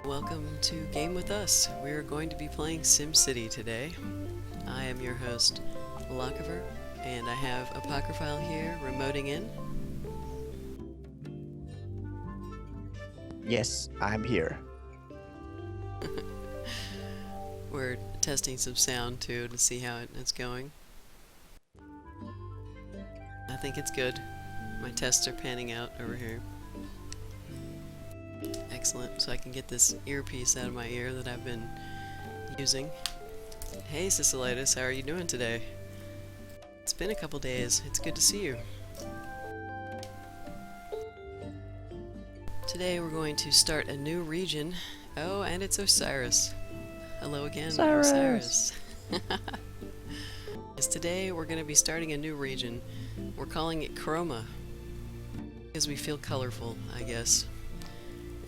Welcome to Game With Us. We're going to be playing SimCity today. I am your host, Lochiver, and I have Apocryphile here, remoting in. Yes, I'm here. We're testing some sound too to see how it's going. I think it's good. My tests are panning out over here. Excellent, so I can get this earpiece out of my ear that I've been using. Hey Sicilitis, how are you doing today? It's been a couple days. It's good to see you. Today we're going to start a new region. Oh, and it's Osiris. Hello again, Osiris. Yes, today we're going to be starting a new region. We're calling it Chroma, because we feel colorful, I guess.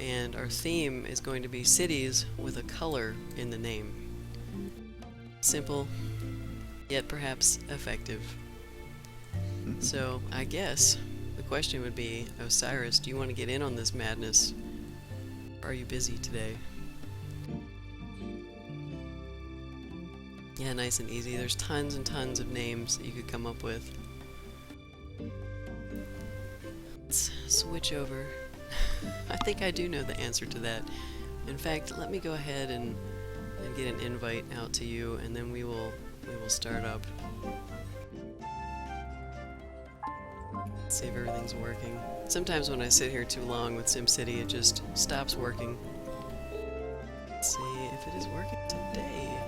And our theme is going to be cities with a color in the name. Simple, yet perhaps effective. So, I guess the question would be, Osiris, do you want to get in on this madness? Or are you busy today? Yeah, nice and easy. There's tons and tons of names that you could come up with. Let's switch over. I think I do know the answer to that. In fact, let me go ahead and get an invite out to you, and then we will start up. Let's see if everything's working. Sometimes when I sit here too long with SimCity, it just stops working. Let's see if it is working today.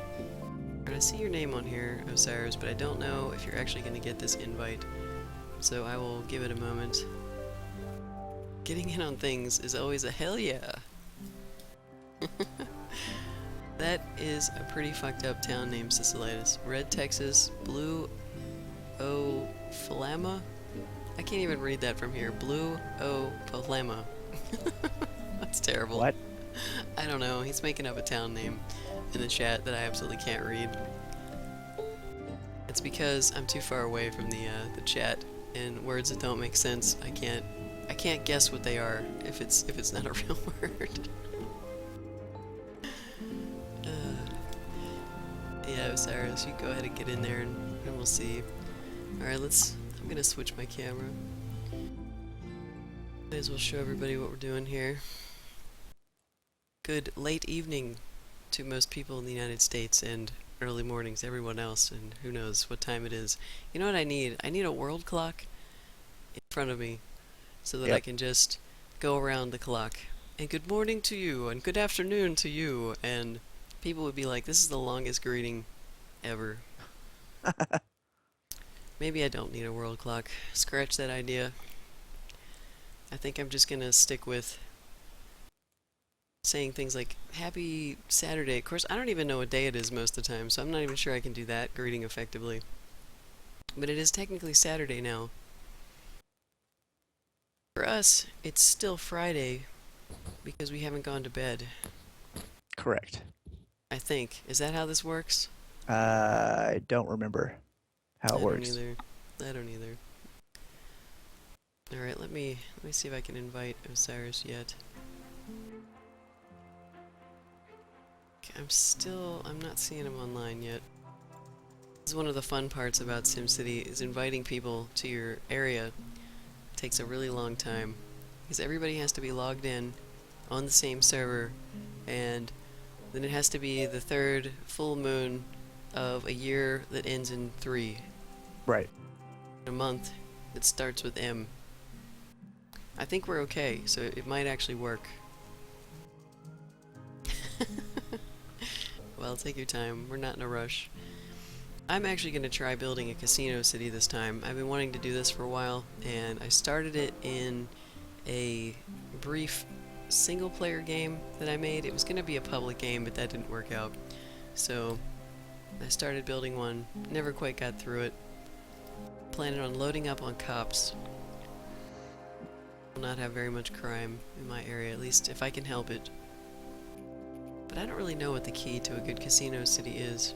I see your name on here, Osiris, but I don't know if you're actually going to get this invite. So I will give it a moment. Getting in on things is always a hell yeah. That is a pretty fucked up town name, Sicilitis. Red Texas, Blue O Falama? I can't even read that from here. Blue O Palama. That's terrible. What? I don't know. He's making up a town name in the chat that I absolutely can't read. It's because I'm too far away from the chat, and words that don't make sense, I can't guess what they are if it's not a real word. Yeah, Osiris, you go ahead and get in there, and we'll see. Alright, I'm gonna switch my camera. Might as well show everybody what we're doing here. Good late evening to most people in the United States, and early mornings to everyone else, and who knows what time it is. You know what I need? I need a world clock in front of me so that I can just go around the clock. And good morning to you, and good afternoon to you, and people would be like, this is the longest greeting ever. Maybe I don't need a world clock. Scratch that idea. I think I'm just gonna stick with saying things like, happy Saturday. Of course, I don't even know what day it is most of the time, so I'm not even sure I can do that greeting effectively. But it is technically Saturday now. For us, it's still Friday, because we haven't gone to bed. Correct. I think. Is that how this works? I don't remember how it works. I don't either. Alright, let me see if I can invite Osiris yet. I'm not seeing him online yet. This is one of the fun parts about SimCity, is inviting people to your area. It takes a really long time, because everybody has to be logged in on the same server, and then it has to be the third full moon of a year that ends in 3. Right. A month that starts with M. I think we're okay, so it might actually work. Well, take your time. We're not in a rush. I'm actually going to try building a casino city this time. I've been wanting to do this for a while, and I started it in a brief single-player game that I made. It was going to be a public game, but that didn't work out. So I started building one, never quite got through it. Planning on loading up on cops. Will not have very much crime in my area, at least if I can help it. But I don't really know what the key to a good casino city is.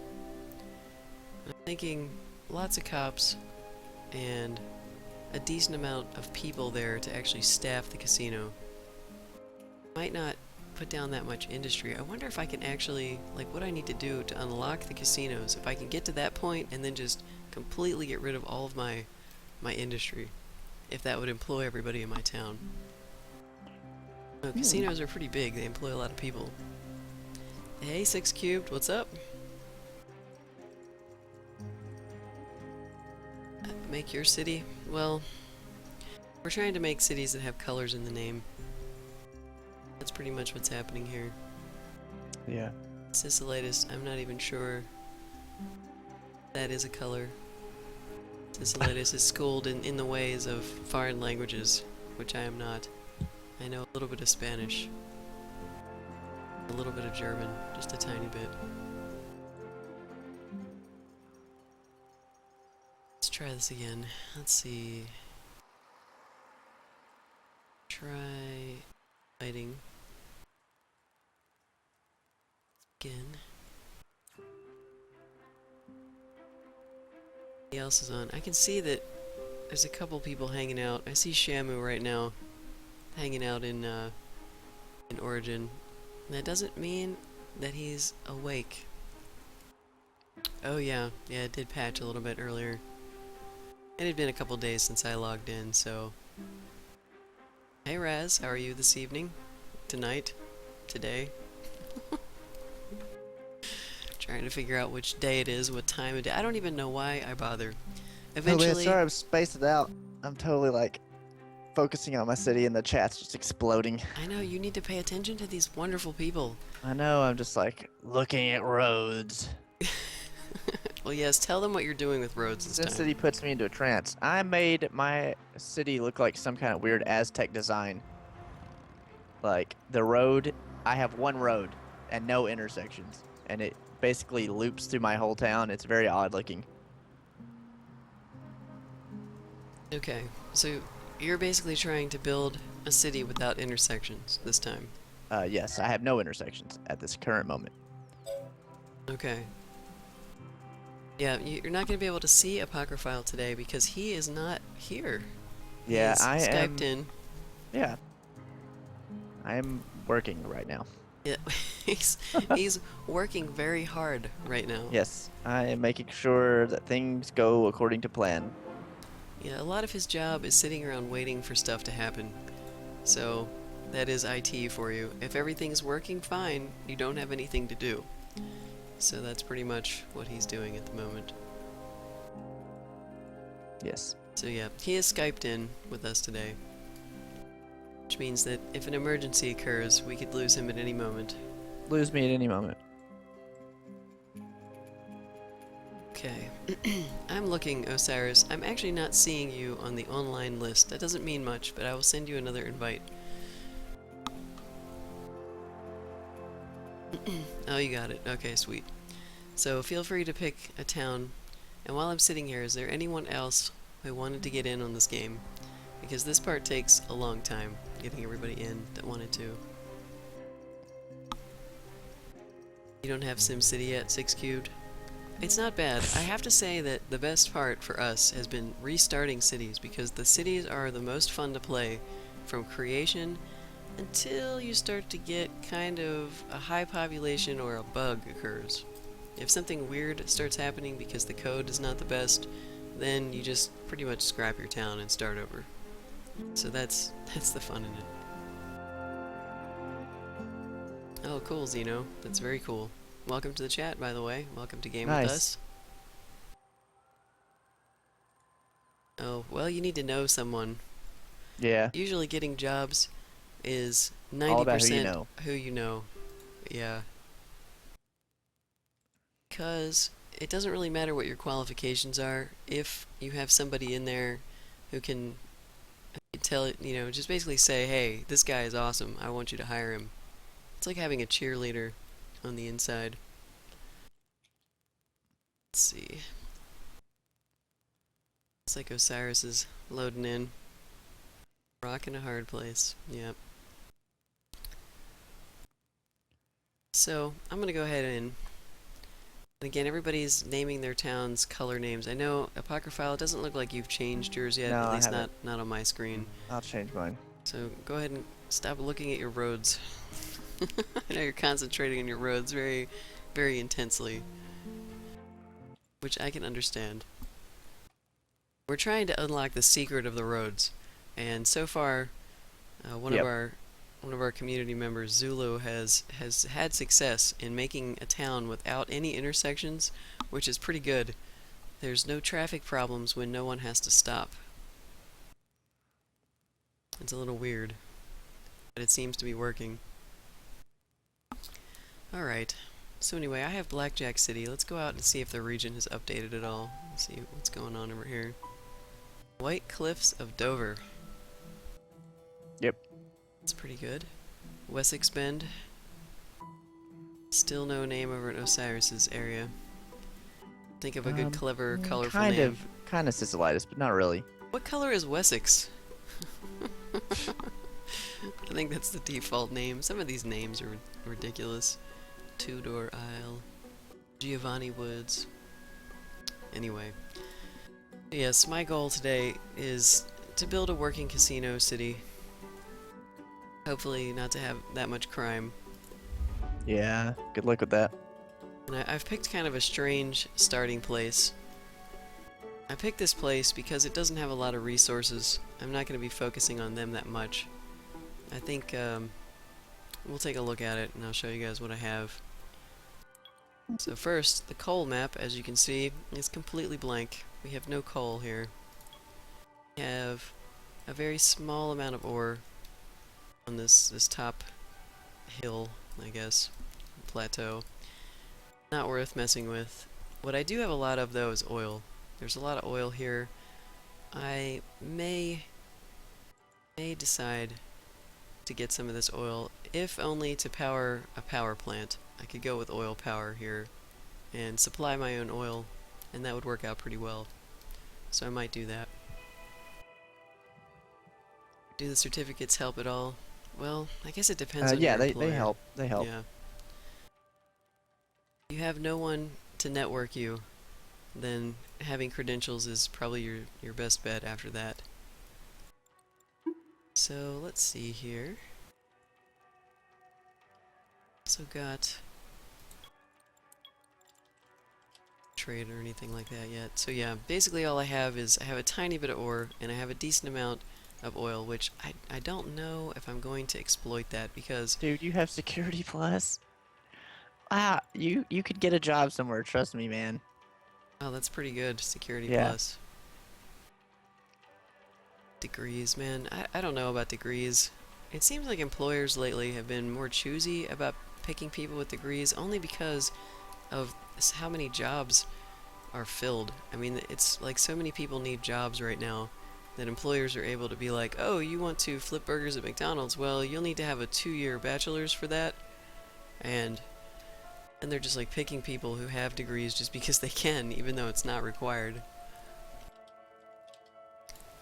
I'm thinking lots of cops and a decent amount of people there to actually staff the casino. Might not put down that much industry. I wonder if I can actually, like, what I need to do to unlock the casinos. If I can get to that point and then just completely get rid of all of my industry. If that would employ everybody in my town. Oh, casinos are pretty big. They employ a lot of people. Hey, 6 Cubed, what's up? Make your city? Well, we're trying to make cities that have colors in the name. That's pretty much what's happening here. Yeah. Sicilitis, I'm not even sure that is a color. Sicilitis is schooled in the ways of foreign languages, which I am not. I know a little bit of Spanish. A little bit of German, just a tiny bit. Let's try this again. Let's see. Try fighting. Again. Who else is on? I can see that there's a couple people hanging out. I see Shamu right now hanging out in Origin. And that doesn't mean that he's awake. Oh yeah, it did patch a little bit earlier. It had been a couple days since I logged in, so... Hey Raz, how are you this evening? Tonight? Today? Trying to figure out which day it is, what time of day. I don't even know why I bother. Eventually... Oh man, sorry, I'm spaced it out. I'm totally like focusing on my city and the chat's just exploding. I know, you need to pay attention to these wonderful people. I know, I'm just like looking at roads. Well, yes, tell them what you're doing with roads this This time. city puts me into a trance. I made my city look like some kind of weird Aztec design. Like, the road, I have one road and no intersections. And it basically loops through my whole town. It's very odd looking. Okay, so you're basically trying to build a city without intersections this time. Yes, I have no intersections at this current moment. Okay. Yeah, you're not going to be able to see Apocryphile today because he is not here. Yeah, He's I am. Skyped in. Yeah. I am working right now. Yeah, he's working very hard right now. Yes, I am making sure that things go according to plan. Yeah, a lot of his job is sitting around waiting for stuff to happen. So, that is IT for you. If everything's working fine, you don't have anything to do. So that's pretty much what he's doing at the moment. Yes. So yeah, he is Skyped in with us today. Which means that if an emergency occurs, we could lose him at any moment. Lose me at any moment. Okay. I'm looking, Osiris. I'm actually not seeing you on the online list. That doesn't mean much, but I will send you another invite. Oh, you got it. Okay, sweet. So feel free to pick a town. And while I'm sitting here, is there anyone else who wanted to get in on this game? Because this part takes a long time, getting everybody in that wanted to. You don't have SimCity yet, 6 Cubed? It's not bad. I have to say that the best part for us has been restarting cities, because the cities are the most fun to play from creation until you start to get kind of a high population or a bug occurs. If something weird starts happening because the code is not the best, then you just pretty much scrap your town and start over. So that's the fun in it. Oh, cool, Xeno. That's very cool. Welcome to the chat, by the way. Welcome to Game Nice. With Us. Oh, well, you need to know someone. Yeah. Usually getting jobs is 90% All about who you know. who you know. Yeah. Because it doesn't really matter what your qualifications are if you have somebody in there who can tell it, you know, just basically say, hey, this guy is awesome, I want you to hire him. It's like having a cheerleader on the inside. Let's see. It's like Osiris is loading in. Rock in a hard place. Yep. So, I'm gonna go ahead and again, everybody's naming their towns color names. I know, Apocryphile, it doesn't look like you've changed yours yet, No, at I least haven't. not on my screen. I'll change mine. So go ahead and stop looking at your roads. I know you're concentrating on your roads very, very intensely, which I can understand. We're trying to unlock the secret of the roads, and so far, one of our one of our community members, Zulu, has had success in making a town without any intersections, which is pretty good. There's no traffic problems when no one has to stop. It's a little weird, but it seems to be working. Alright, so anyway, I have Blackjack City. Let's go out and see if the region has updated at all. Let's see what's going on over here. White Cliffs of Dover. Yep. That's pretty good. Wessex Bend. Still no name over in Osiris's area. Think of a good, clever, colorful name. Kind of Sicilitis, but not really. What color is Wessex? I think that's the default name. Some of these names are ridiculous. Tudor Isle. Giovanni Woods. Anyway. Yes, my goal today is to build a working casino city. Hopefully not to have that much crime. Yeah, good luck with that. And I've picked kind of a strange starting place. I picked this place because it doesn't have a lot of resources. I'm not going to be focusing on them that much. I think we'll take a look at it and I'll show you guys what I have. So first, the coal map, as you can see, is completely blank. We have no coal here. We have a very small amount of ore on this top hill, I guess, plateau. Not worth messing with. What I do have a lot of, though, is oil. There's a lot of oil here. I may decide to get some of this oil, if only to power a power plant. I could go with oil power here and supply my own oil, and that would work out pretty well. So I might do that. Do the certificates help at all? Well, I guess it depends on yeah, your employer. they help. They help. Yeah. If you have no one to network you, then having credentials is probably your best bet after that. So let's see here. Also got trade or anything like that yet. So yeah, basically all I have is I have a tiny bit of ore and I have a decent amount of oil, which I don't know if I'm going to exploit that because... Dude, you have security plus. Ah, you could get a job somewhere, trust me, man. Oh, that's pretty good. Security Yeah. plus. Degrees, man. I don't know about degrees. It seems like employers lately have been more choosy about picking people with degrees only because of how many jobs are filled. I mean, it's like so many people need jobs right now that employers are able to be like, oh, you want to flip burgers at McDonald's? Well, you'll need to have a 2-year bachelor's for that. And they're just like picking people who have degrees just because they can, even though it's not required.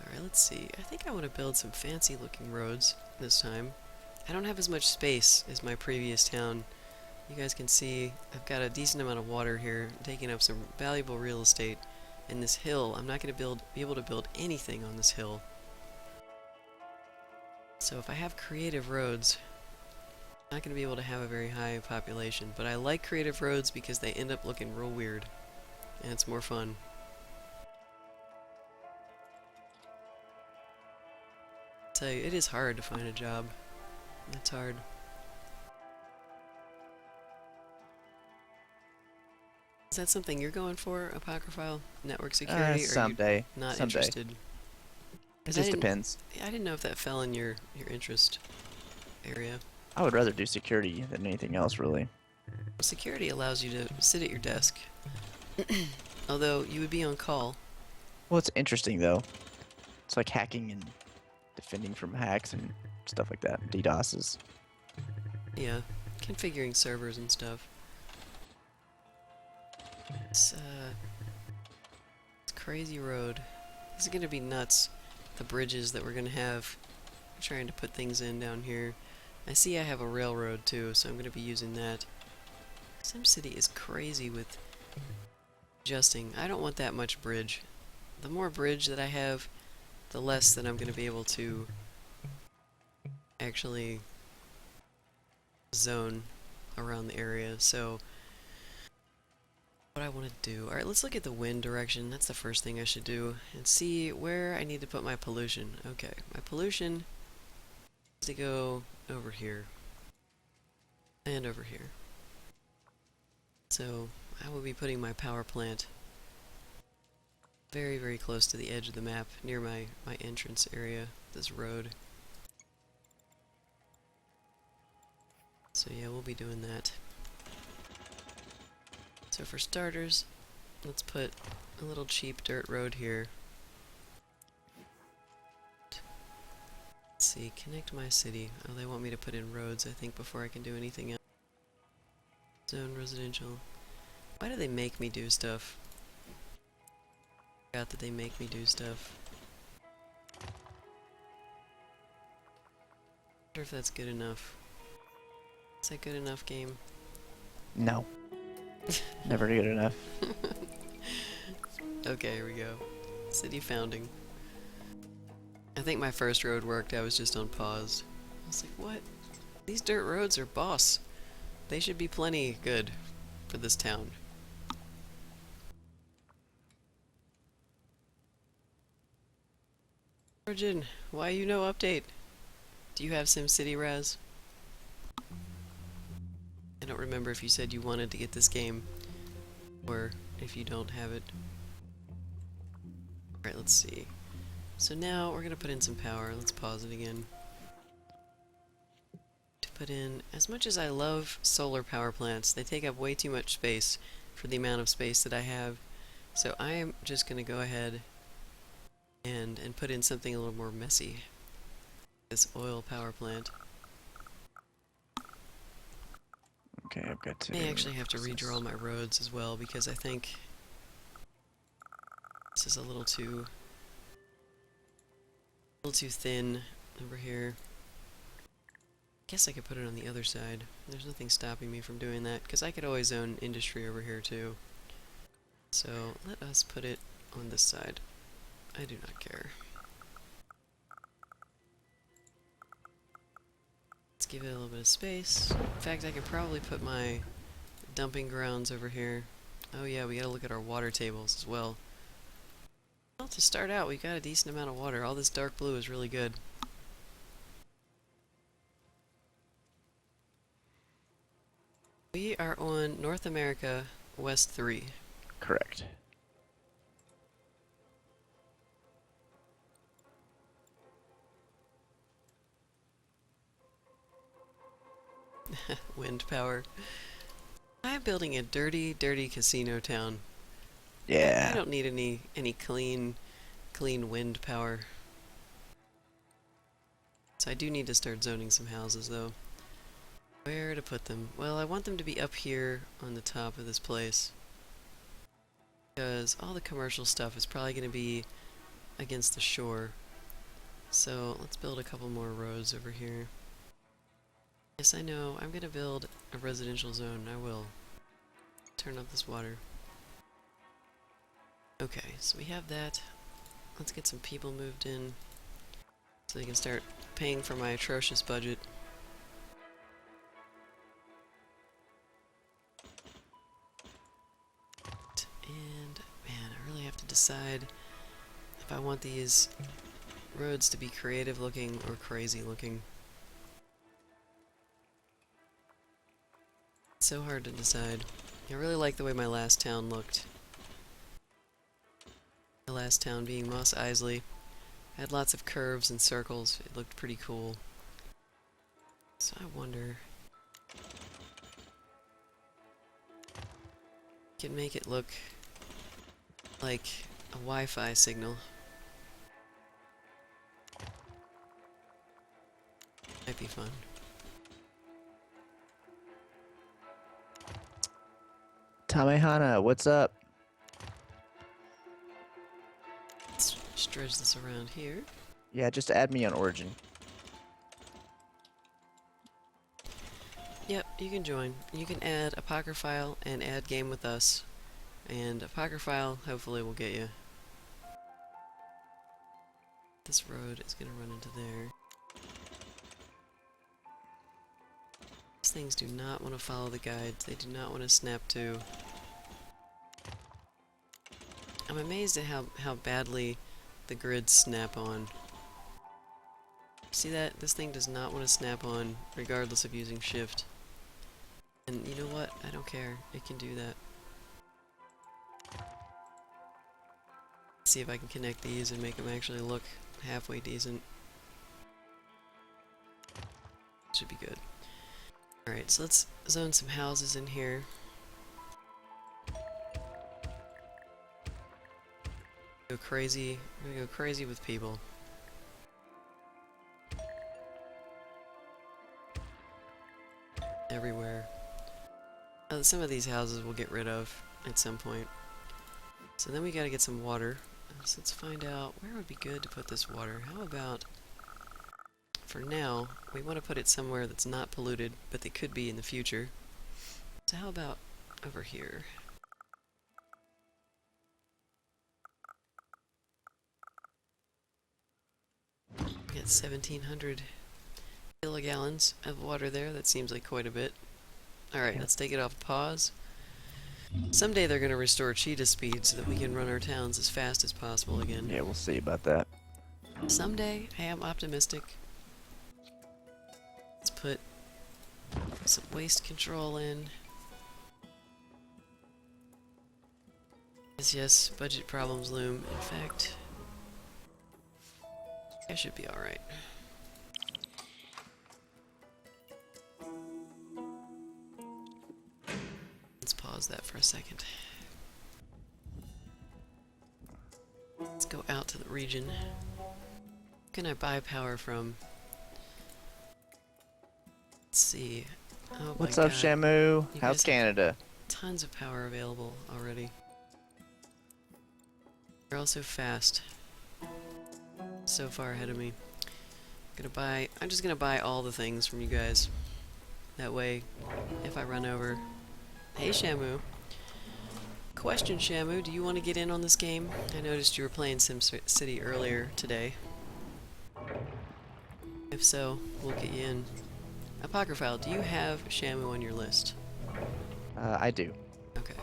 Alright, let's see. I think I want to build some fancy looking roads this time. I don't have as much space as my previous town. You guys can see I've got a decent amount of water here, taking up some valuable real estate. And this hill, I'm not going to be able to build anything on this hill. So if I have creative roads, I'm not going to be able to have a very high population. But I like creative roads because they end up looking real weird. And it's more fun. I tell you, it is hard to find a job. It's hard. Is that something you're going for, Apocryphile? Network security? Someday. Or are you not Someday. interested? It just depends. I didn't know if that fell in your interest area. I would rather do security than anything else, really. Security allows you to sit at your desk. Although, you would be on call. Well, it's interesting, though. It's like hacking and defending from hacks and stuff like that. DDoSes. Yeah, configuring servers and stuff. It's crazy road. This is gonna be nuts. The bridges that we're gonna have. I'm trying to put things in down here. I see I have a railroad too, so I'm gonna be using that. SimCity is crazy with adjusting. I don't want that much bridge. The more bridge that I have, the less that I'm gonna be able to actually zone around the area. So what I want to do. Alright, let's look at the wind direction. That's the first thing I should do. And see where I need to put my pollution. Okay, my pollution to go over here and over here. So I will be putting my power plant very, very close to the edge of the map, near my entrance area, this road. So yeah, we'll be doing that. So for starters, let's put a little cheap dirt road here. Let's see, connect my city. Oh, they want me to put in roads, I think, before I can do anything else. Zone residential. Why do they make me do stuff? I forgot that they make me do stuff. I wonder if that's good enough. Is that good enough, game? No. Never good enough. Okay, here we go. City founding. I think my first road worked, I was just on pause. I was like, what? These dirt roads are boss. They should be plenty good for this town. Origin, why you no update? Do you have SimCity Raz? I don't remember if you said you wanted to get this game, or if you don't have it. Alright, let's see. So now we're gonna put in some power. Let's pause it again. To put in, as much as I love solar power plants, they take up way too much space for the amount of space that I have. So I am just gonna go ahead and put in something a little more messy. This oil power plant. Okay, I've got to... I may actually have to redraw my roads as well, because I think this is a little too thin over here. Guess I could put it on the other side. There's nothing stopping me from doing that, because I could always own industry over here too. So let us put it on this side. I do not care. Let's give it a little bit of space. In fact, I could probably put my dumping grounds over here. Oh yeah, we gotta look at our water tables as well. Well, to start out, we got a decent amount of water. All this dark blue is really good. We are on North America West 3. Correct. Wind power. I am building a dirty, dirty casino town. Yeah. I don't need any clean wind power. So I do need to start zoning some houses though. Where to put them? Well, I want them to be up here on the top of this place, because all the commercial stuff is probably going to be against the shore. So let's build a couple more roads over here. Yes, I know, I'm going to build a residential zone. I will. Turn up this water. Okay, so we have that. Let's get some people moved in so they can start paying for my atrocious budget. And, man, I really have to decide if I want these roads to be creative looking or crazy looking. It's so hard to decide. I really like the way my last town looked. The last town being Mos Eisley. Had lots of curves and circles. It looked pretty cool. So I wonder... can make it look like a Wi-Fi signal. Might be fun. Tamehana, what's up? Let's stretch this around here. Yeah, just add me on Origin. Yep, you can join. You can add Apocryphile and add GameWithUs. And Apocryphile hopefully will get you. This road is gonna run into there. These things do not want to follow the guides. They do not want to snap to. I'm amazed at how badly the grids snap on. See that? This thing does not want to snap on, regardless of using shift. And you know what? I don't care. It can do that. See if I can connect these and make them actually look halfway decent. Should be good. Alright, so let's zone some houses in here. Go crazy. We're gonna go crazy with people. Everywhere. Some of these houses we'll get rid of at some point. So then we gotta get some water. So let's find out where would be good to put this water. How about, for now, we want to put it somewhere that's not polluted, but that could be in the future. So how about over here? We got 1,700 kilogallons of water there. That seems like quite a bit. Alright, let's take it off pause. Someday they're going to restore cheetah speed so that we can run our towns as fast as possible again. Yeah, we'll see about that. Someday, I am optimistic. Let's put some waste control in. Yes, budget problems loom. In fact, I should be alright. Let's pause that for a second. Let's go out to the region. Who can I buy power from? Let's see. Oh What's my up, God. Shamu? You How's guys have Canada? Tons of power available already. They're also fast. So far ahead of me. I'm just gonna buy all the things from you guys. That way, if I run over... Hey Shamu. Question, Shamu, do you want to get in on this game? I noticed you were playing SimCity earlier today. If so, we'll get you in. Apocryphile, do you have Shamu on your list? I do. Okay.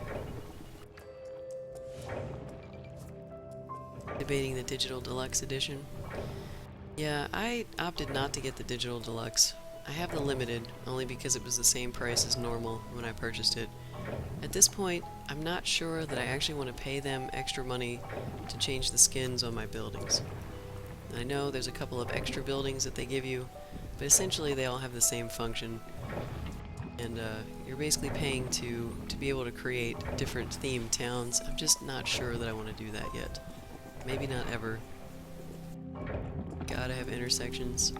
Debating the Digital Deluxe Edition. Yeah, I opted not to get the Digital Deluxe. I have the Limited, only because it was the same price as normal when I purchased it. At this point, I'm not sure that I actually want to pay them extra money to change the skins on my buildings. I know there's a couple of extra buildings that they give you, but essentially they all have the same function. And you're basically paying to be able to create different themed towns. I'm just not sure that I want to do that yet. Maybe not ever. Gotta have intersections.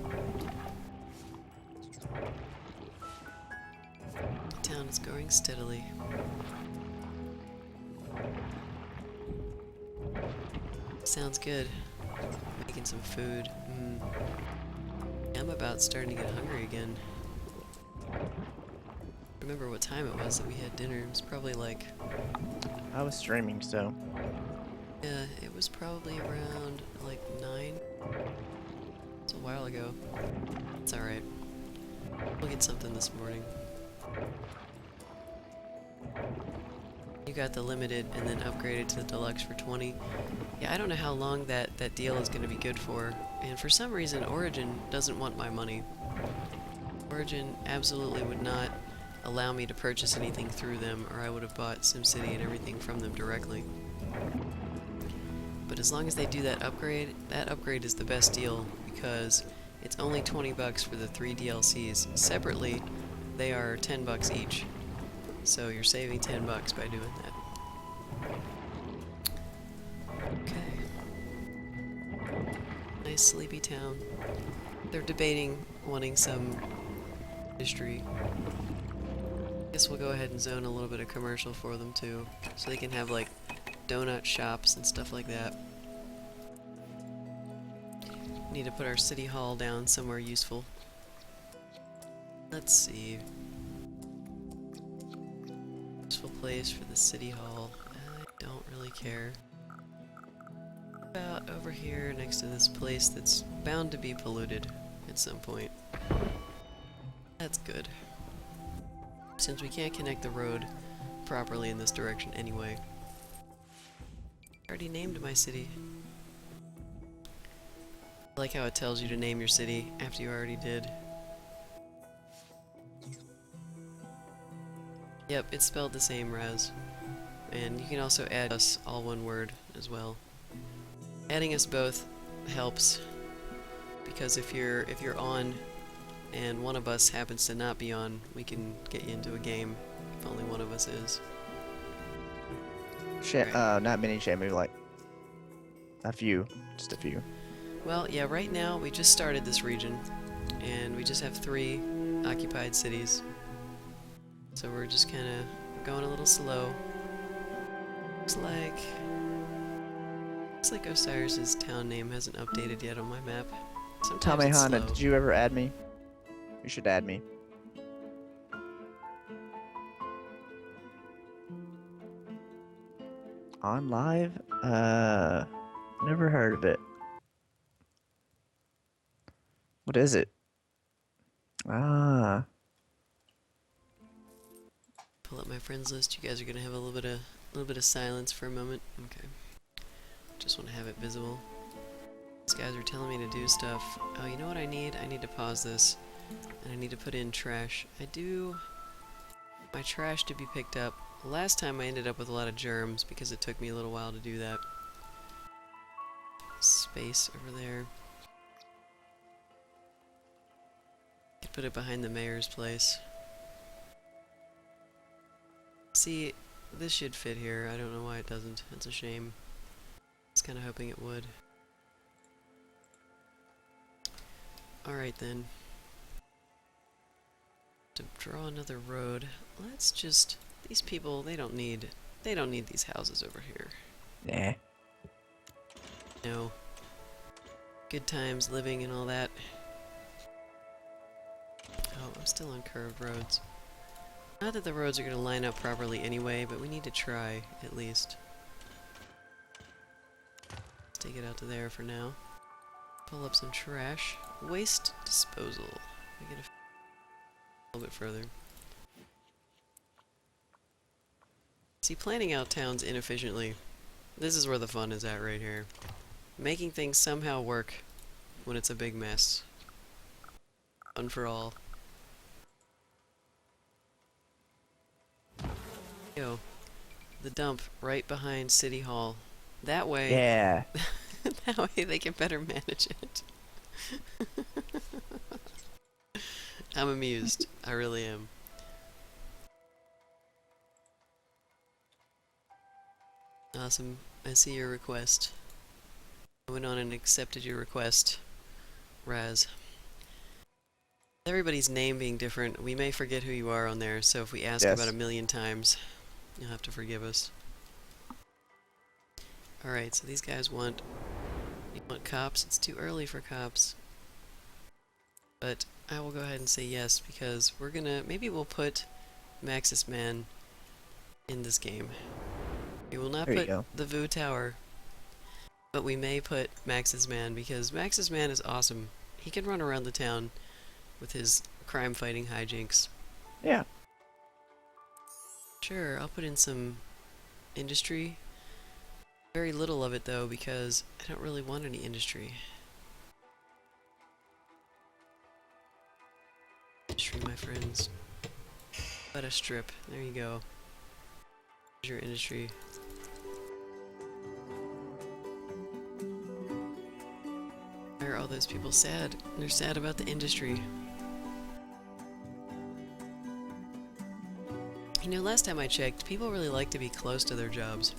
The town is growing steadily. Sounds good. Making some food. I'm about starting to get hungry again. Remember what time it was that we had dinner. It was probably like... I was streaming, so... Yeah, it was probably around like 9. It's a while ago. It's alright. We'll get something this morning. You got the Limited and then upgraded to the Deluxe for 20. Yeah, I don't know how long that deal is going to be good for. And for some reason, Origin doesn't want my money. Origin absolutely would not allow me to purchase anything through them, or I would have bought SimCity and everything from them directly. But as long as they do that upgrade is the best deal, because it's only 20 bucks for the 3 DLCs. Separately, they are 10 bucks each. So you're saving 10 bucks by doing that. Okay. Nice sleepy town. They're debating wanting some industry. Guess we'll go ahead and zone a little bit of commercial for them too, so they can have like donut shops and stuff like that. Need to put our city hall down somewhere useful. Let's see. Useful place for the city hall. I don't really care. About over here next to this place that's bound to be polluted at some point. That's good. Since we can't connect the road properly in this direction anyway. I already named my city. I like how it tells you to name your city after you already did. Yep, it's spelled the same, Raz. And you can also add us, all one word, as well. Adding us both helps, because if you're on and one of us happens to not be on, we can get you into a game if only one of us is. Right. Not many maybe like a few, just a few. Well, yeah, right now we just started this region, and we just have 3 occupied cities. So we're just kind of going a little slow. Looks like Osiris's town name hasn't updated yet on my map. Sometimes it's Tamehana, slow. did you ever add me? You should add me. On live? Never heard of it. What is it? Ah. Pull up my friends list. You guys are gonna have a little bit of silence for a moment. Okay. Just want to have it visible. These guys are telling me to do stuff. Oh, you know what I need? I need to pause this, and I need to put in trash. I do my trash to be picked up. Last time I ended up with a lot of germs because it took me a little while to do that. Space over there. Could put it behind the mayor's place. See, this should fit here. I don't know why it doesn't. It's a shame. I was kind of hoping it would. Alright then. To draw another road, let's just... These people, they don't need these houses over here. Nah. No. Good times living and all that. Oh, I'm still on curved roads. Not that the roads are going to line up properly anyway, but we need to try, at least. Let's take it out to there for now. Pull up some trash. Waste disposal. We get a little bit further. See, planning out towns inefficiently, this is where the fun is at right here. Making things somehow work when it's a big mess. Fun for all. Yo, the dump right behind City Hall. That way, Yeah. that way they can better manage it. I'm amused. I really am. Awesome. I see your request. I went on and accepted your request, Raz. Everybody's name being different, we may forget who you are on there, so if we ask Yes. about 1,000,000 times, you'll have to forgive us. Alright, so these guys want... You want cops? It's too early for cops. But I will go ahead and say yes, because we're gonna... Maybe we'll put Maxis Man in this game. We will not There you put go. the Vu Tower, but we may put Maxis Man, because Maxis Man is awesome. He can run around the town with his crime-fighting hijinks. Yeah. Sure, I'll put in some industry. Very little of it, though, because I don't really want any industry. Industry, my friends. But a strip. There you go. Here's your industry. Why are all those people sad? They're sad about the industry. You know, last time I checked, people really like to be close to their jobs.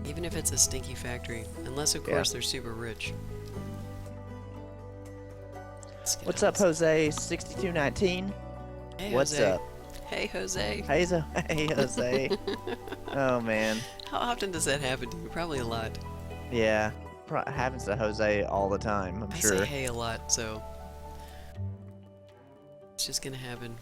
Even if it's a stinky factory. Unless, of course, they're super rich. What's up, Jose? 6219. Hey, What's Jose. up? Hey, Jose. Hey, Jose. Oh, man. How often does that happen to you? Probably a lot. Yeah. Happens to Jose all the time, I'm I sure. say hey a lot, so... It's just gonna happen.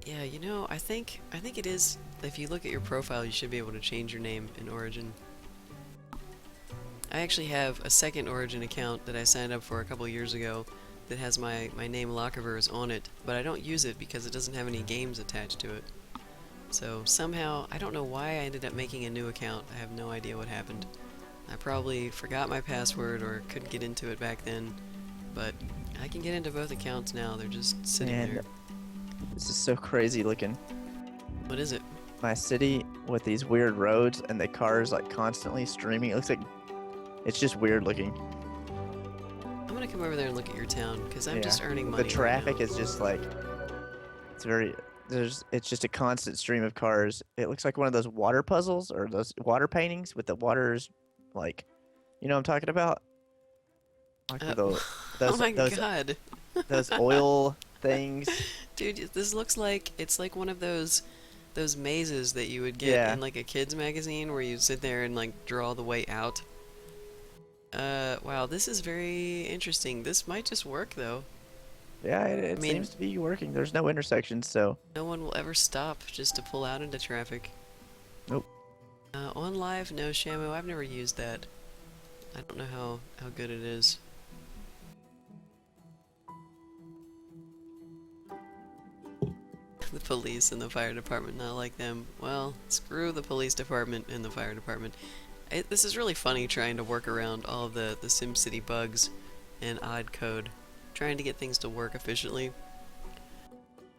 Yeah, you know, I think it is... If you look at your profile, you should be able to change your name in Origin. I actually have a second Origin account that I signed up for a couple years ago that has my name Lochiver is on it, but I don't use it because it doesn't have any games attached to it. So somehow, I don't know why I ended up making a new account. I have no idea what happened. I probably forgot my password or couldn't get into it back then, but I can get into both accounts now. They're just sitting there. This is so crazy looking. What is it? My city with these weird roads and the cars like constantly streaming. It looks like it's just weird looking. I'm gonna come over there and look at your town because I'm just earning money. The traffic right now. is just like it's just a constant stream of cars. It looks like one of those water puzzles or those water paintings with the waters, like, you know what I'm talking about? Like oh those my god. those oil things. Dude, this looks like it's like one of those mazes that you would get in like a kids magazine where you sit there and like draw the way out. Wow, this is very interesting. This might just work though. Yeah, it seems to be working. There's no intersections, so no one will ever stop just to pull out into traffic. Nope. On live, no Shamu. I've never used that. I don't know how good it is. The police and the fire department not like them. Well, screw the police department and the fire department. This is really funny trying to work around all of the SimCity bugs and odd code. Trying to get things to work efficiently.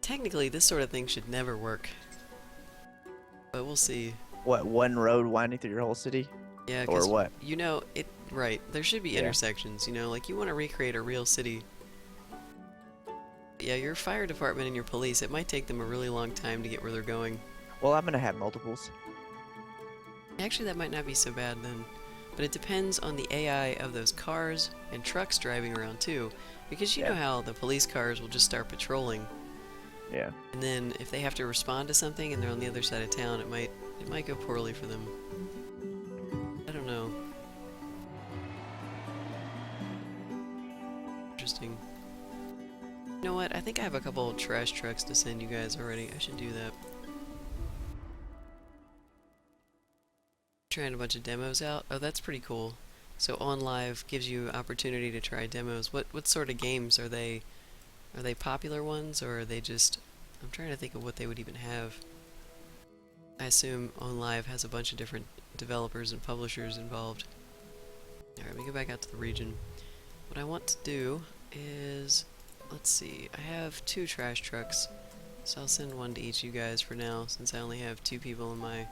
Technically, this sort of thing should never work. But we'll see. What, one road winding through your whole city? Yeah, or what? You know, right, there should be intersections, you know, like you want to recreate a real city. Yeah, your fire department and your police, it might take them a really long time to get where they're going. Well, I'm gonna have multiples. Actually, that might not be so bad then. But it depends on the AI of those cars and trucks driving around too. Because you know how the police cars will just start patrolling. Yeah. And then if they have to respond to something and they're on the other side of town, it might go poorly for them. I don't know. Interesting. You know what? I think I have a couple trash trucks to send you guys already. I should do that. Trying a bunch of demos out. Oh, that's pretty cool. So on live gives you opportunity to try demos. What sort of games are they? Are they popular ones or are they just? I'm trying to think of what they would even have. I assume on live has a bunch of different developers and publishers involved. Alright, let me go back out to the region. What I want to do is, let's see, I have 2 trash trucks, so I'll send one to each of you guys for now, since I only have 2 people in my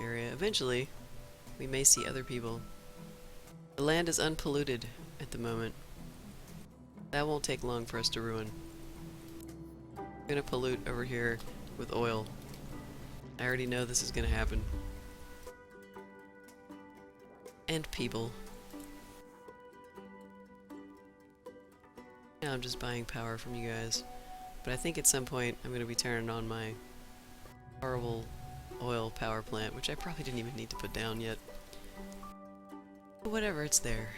area. Eventually, we may see other people. The land is unpolluted at the moment. That won't take long for us to ruin. I'm gonna pollute over here with oil. I already know this is gonna happen. And people. Now I'm just buying power from you guys. But I think at some point I'm gonna be turning on my horrible oil power plant, which I probably didn't even need to put down yet. But whatever, it's there.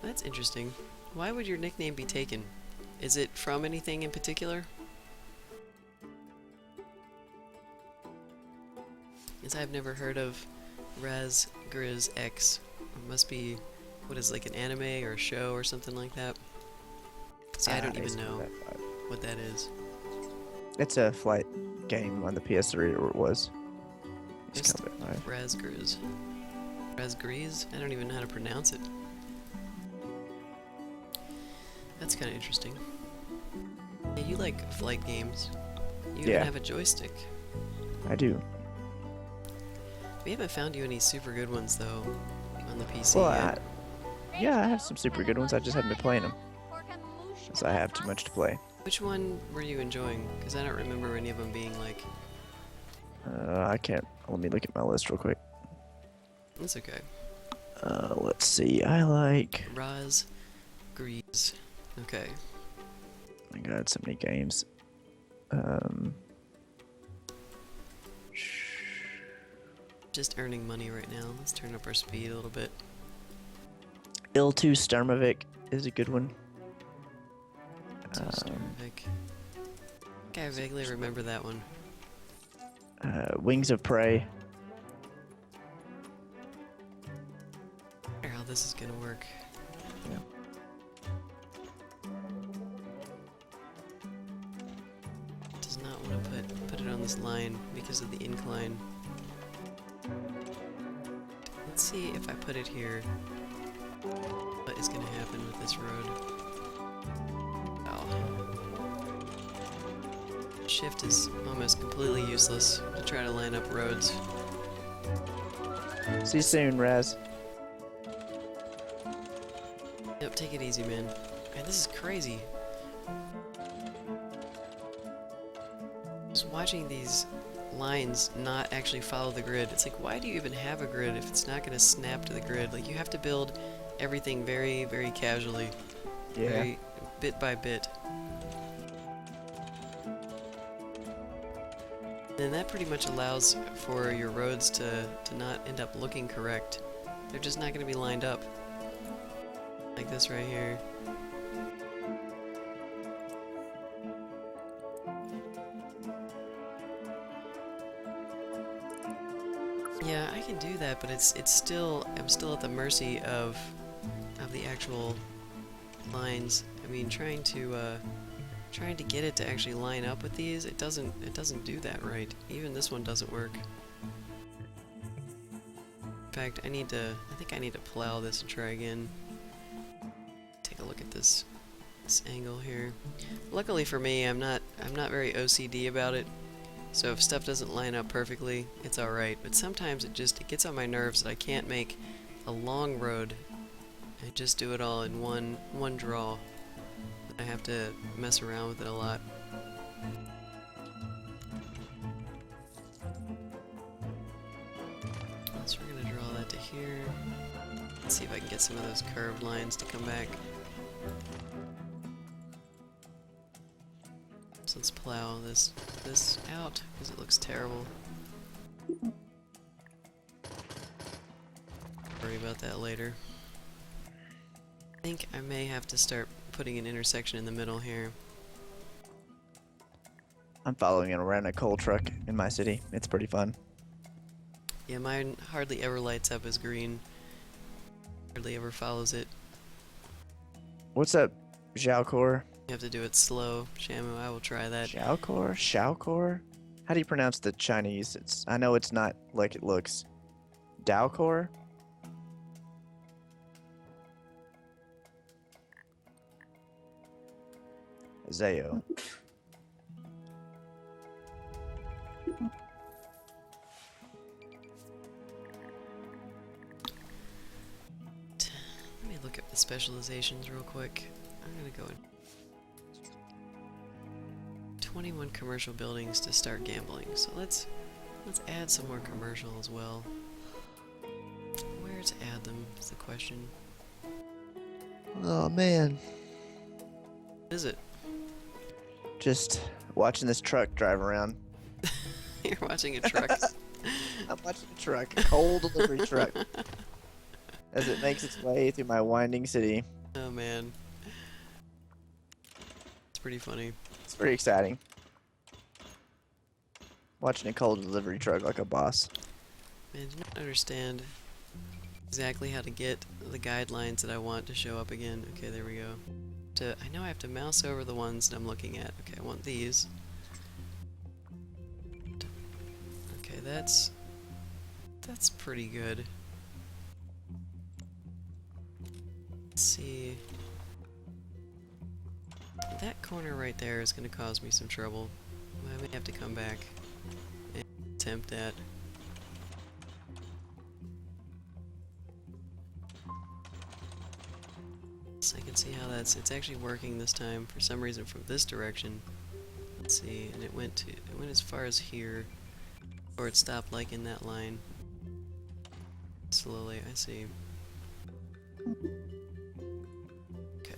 That's interesting. Why would your nickname be taken? Is it from anything in particular? Because I've never heard of Raz Grizz X. It must be, what is like an anime or a show or something like that? See, I don't even know what that is. It's a flight game on the PS3, or it was. Raz Grizz. Raz Grizz? I don't even know how to pronounce it. That's kind of interesting. Yeah, you like flight games. You even have a joystick. I do. We haven't found you any super good ones, though, on the PC yet. Yeah, I have some super good ones. I just haven't been playing them. Because I have too much to play. Which one were you enjoying? Because I don't remember any of them being like... I can't... Let me look at my list real quick. That's okay. Let's see. I like... Raz Grizz. Okay. I got so many games. Just earning money right now. Let's turn up our speed a little bit. Il-2 Sturmovik is a good one. Sturmovik. I vaguely remember that one. Wings of Prey. this is gonna work. Yeah. Does not want to put it on this line because of the incline. Let's see if I put it here. What is gonna happen with this road? Oh. Shift is almost completely useless to try to line up roads. See you soon, Raz. Yep, take it easy, man. Man, this is crazy. Just watching these lines not actually follow the grid. It's like, why do you even have a grid if it's not going to snap to the grid? Like, you have to build everything very, very casually. Yeah. Very bit by bit. And that pretty much allows for your roads to not end up looking correct. They're just not going to be lined up. Like this right here. Yeah, I can do that, but it's still, I'm still at the mercy of the actual lines. I mean, trying to get it to actually line up with these, it doesn't do that right. Even this one doesn't work. In fact, I think I need to plow this and try again. Take a look at this angle here. Luckily for me, I'm not very OCD about it. So if stuff doesn't line up perfectly, it's alright. But sometimes it gets on my nerves that I can't make a long road and just do it all in one draw. I have to mess around with it a lot. So we're gonna draw that to here. Let's see if I can get some of those curved lines to come back. So let's plow this out because it looks terrible. Worry about that later. I think I may have to start putting an intersection in the middle here. I'm following it around a coal truck in my city. It's pretty fun. Yeah, mine hardly ever lights up as green. Hardly ever follows it. What's up, Zhaokor? You have to do it slow, Shamu. I will try that. Zhaokor? Shaokor? How do you pronounce the Chinese? I know it's not like it looks. Daokor? Zayo. Let me look up the specializations real quick. I'm gonna go in. 21 commercial buildings to start gambling. So let's add some more commercial as well. Where to add them is the question. Oh man. What is it? Just watching this truck drive around. You're watching a truck. I'm watching a truck, a coal delivery truck, as it makes its way through my winding city. Oh man. It's pretty funny. It's pretty exciting. Watching a coal delivery truck like a boss. Man, I do not understand exactly how to get the guidelines that I want to show up again. Okay, there we go. I know I have to mouse over the ones that I'm looking at. Okay, I want these. Okay, that's pretty good. Let's see. That corner right there is going to cause me some trouble. I may have to come back and attempt that. So I can see how it's actually working this time for some reason from this direction. Let's see, and it went as far as here, or it stopped like in that line. Slowly, I see. Okay.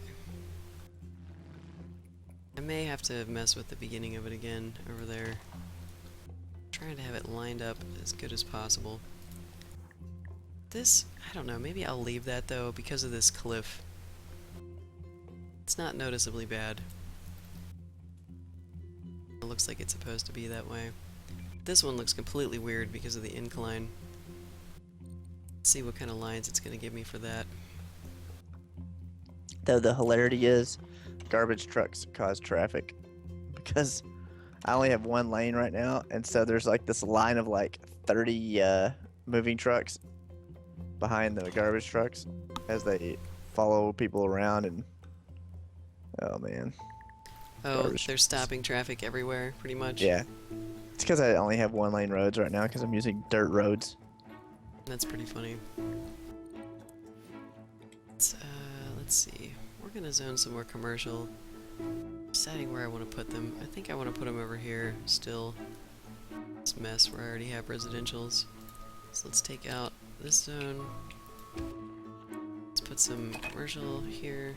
I may have to mess with the beginning of it again over there. Trying to have it lined up as good as possible. This, I don't know, maybe I'll leave that though because of this cliff. It's not noticeably bad. It looks like it's supposed to be that way. This one looks completely weird because of the incline. Let's see what kind of lines it's going to give me for that. Though the hilarity is, garbage trucks cause traffic because I only have one lane right now, and so there's like this line of like 30 moving trucks behind the garbage trucks as they follow people around, and oh man, Oh, garbage they're trucks. stopping traffic everywhere, pretty much. Yeah, it's because I only have one lane roads right now because I'm using dirt roads. That's pretty funny. Let's see. We're gonna zone some more commercial. Deciding where I want to put them. I think I want to put them over here still. This mess where I already have residentials. So let's take out this zone. Let's put some commercial here.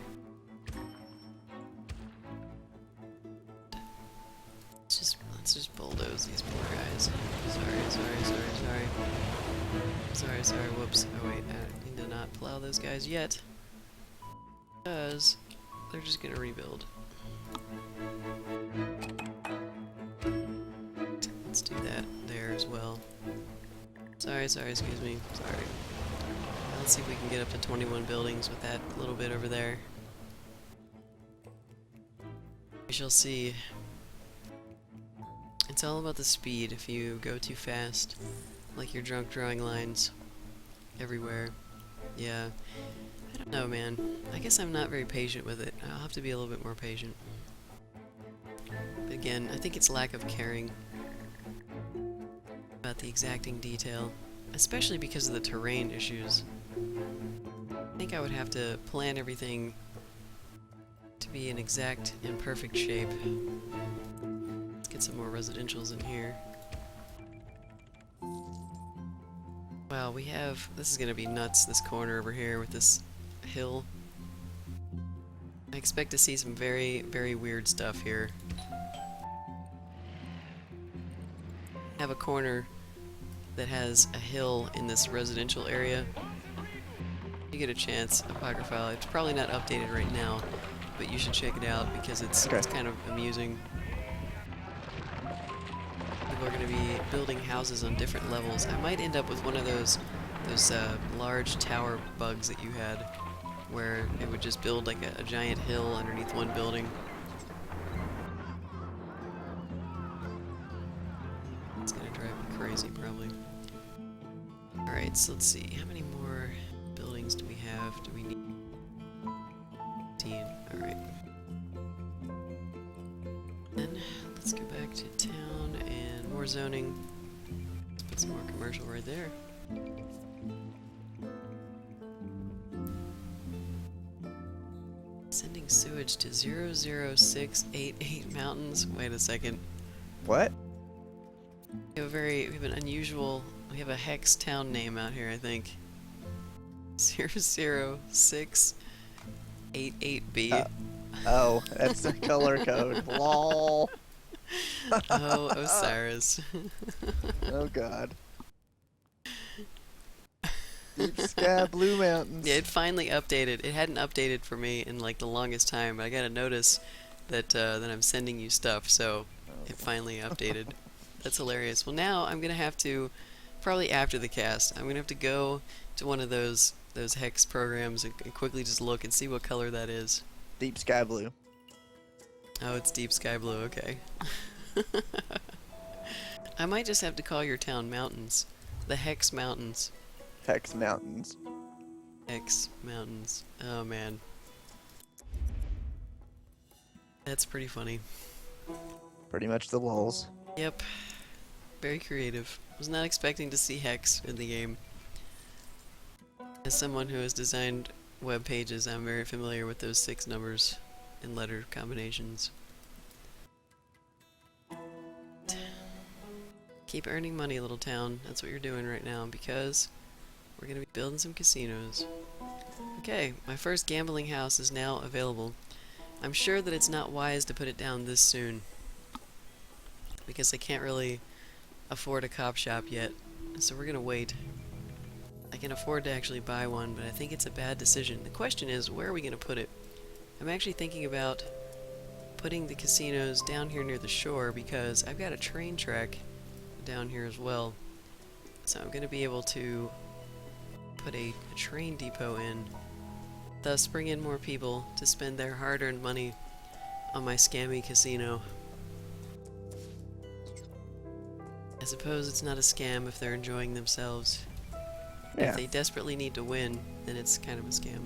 Let's just bulldoze these poor guys. Sorry, whoops. Oh wait, I need to not plow those guys yet. Because they're just gonna rebuild. Let's do that there as well. Sorry, excuse me. Sorry. Let's see if we can get up to 21 buildings with that little bit over there. We shall see. It's all about the speed. If you go too fast, like you're drunk drawing lines everywhere. Yeah. I don't know, man. I guess I'm not very patient with it. I'll have to be a little bit more patient. But again, I think it's lack of caring about the exacting detail, especially because of the terrain issues. I think I would have to plan everything to be in exact and perfect shape. Let's get some more residentials in here. Wow, we have... This is gonna be nuts, this corner over here with this hill. I expect to see some very, very weird stuff here. I have a corner that has a hill in this residential area. If you get a chance, Apocryphile. It's probably not updated right now, but you should check it out because it's kind of amusing. People are going to be building houses on different levels. I might end up with one of those large tower bugs that you had, where it would just build like a giant hill underneath one building. It's gonna drive me crazy, probably. Alright, so let's see. How many more buildings do we have? Do we need 15? Alright. Then, let's go back to town and more zoning. Let's put some more commercial right there. Sending sewage to 00688 mountains. Wait a second. What? We have we have a hex town name out here, I think. 00688B. Oh, that's the color code. Lol. Oh, Osiris. Oh god. Deep sky blue mountains. Yeah, it finally updated. It hadn't updated for me in like the longest time, but I got a notice that that I'm sending you stuff, so it finally updated. That's hilarious. Well, now I'm gonna have to, probably after the cast, I'm gonna have to go to one of those hex programs and quickly just look and see what color that is. Deep sky blue. Oh, it's deep sky blue. Okay. I might just have to call your town Mountains, the Hex Mountains. Hex mountains. Hex Mountains. Oh man, that's pretty funny. Pretty much the lulz. Yep. Very creative. Was not expecting to see Hex in the game. As someone who has designed web pages, I'm very familiar with those 6 numbers and letter combinations. Keep earning money, little town. That's what you're doing right now, because we're gonna be building some casinos. Okay, my first gambling house is now available. I'm sure that it's not wise to put it down this soon, because I can't really afford a cop shop yet, so we're gonna wait. I can afford to actually buy one, but I think it's a bad decision. The question is, where are we gonna put it? I'm actually thinking about putting the casinos down here near the shore, because I've got a train track down here as well. So I'm gonna be able to put a train depot in thus bring in more people to spend their hard-earned money on my scammy casino. I suppose it's not a scam if they're enjoying themselves. Yeah. If they desperately need to win, then it's kind of a scam.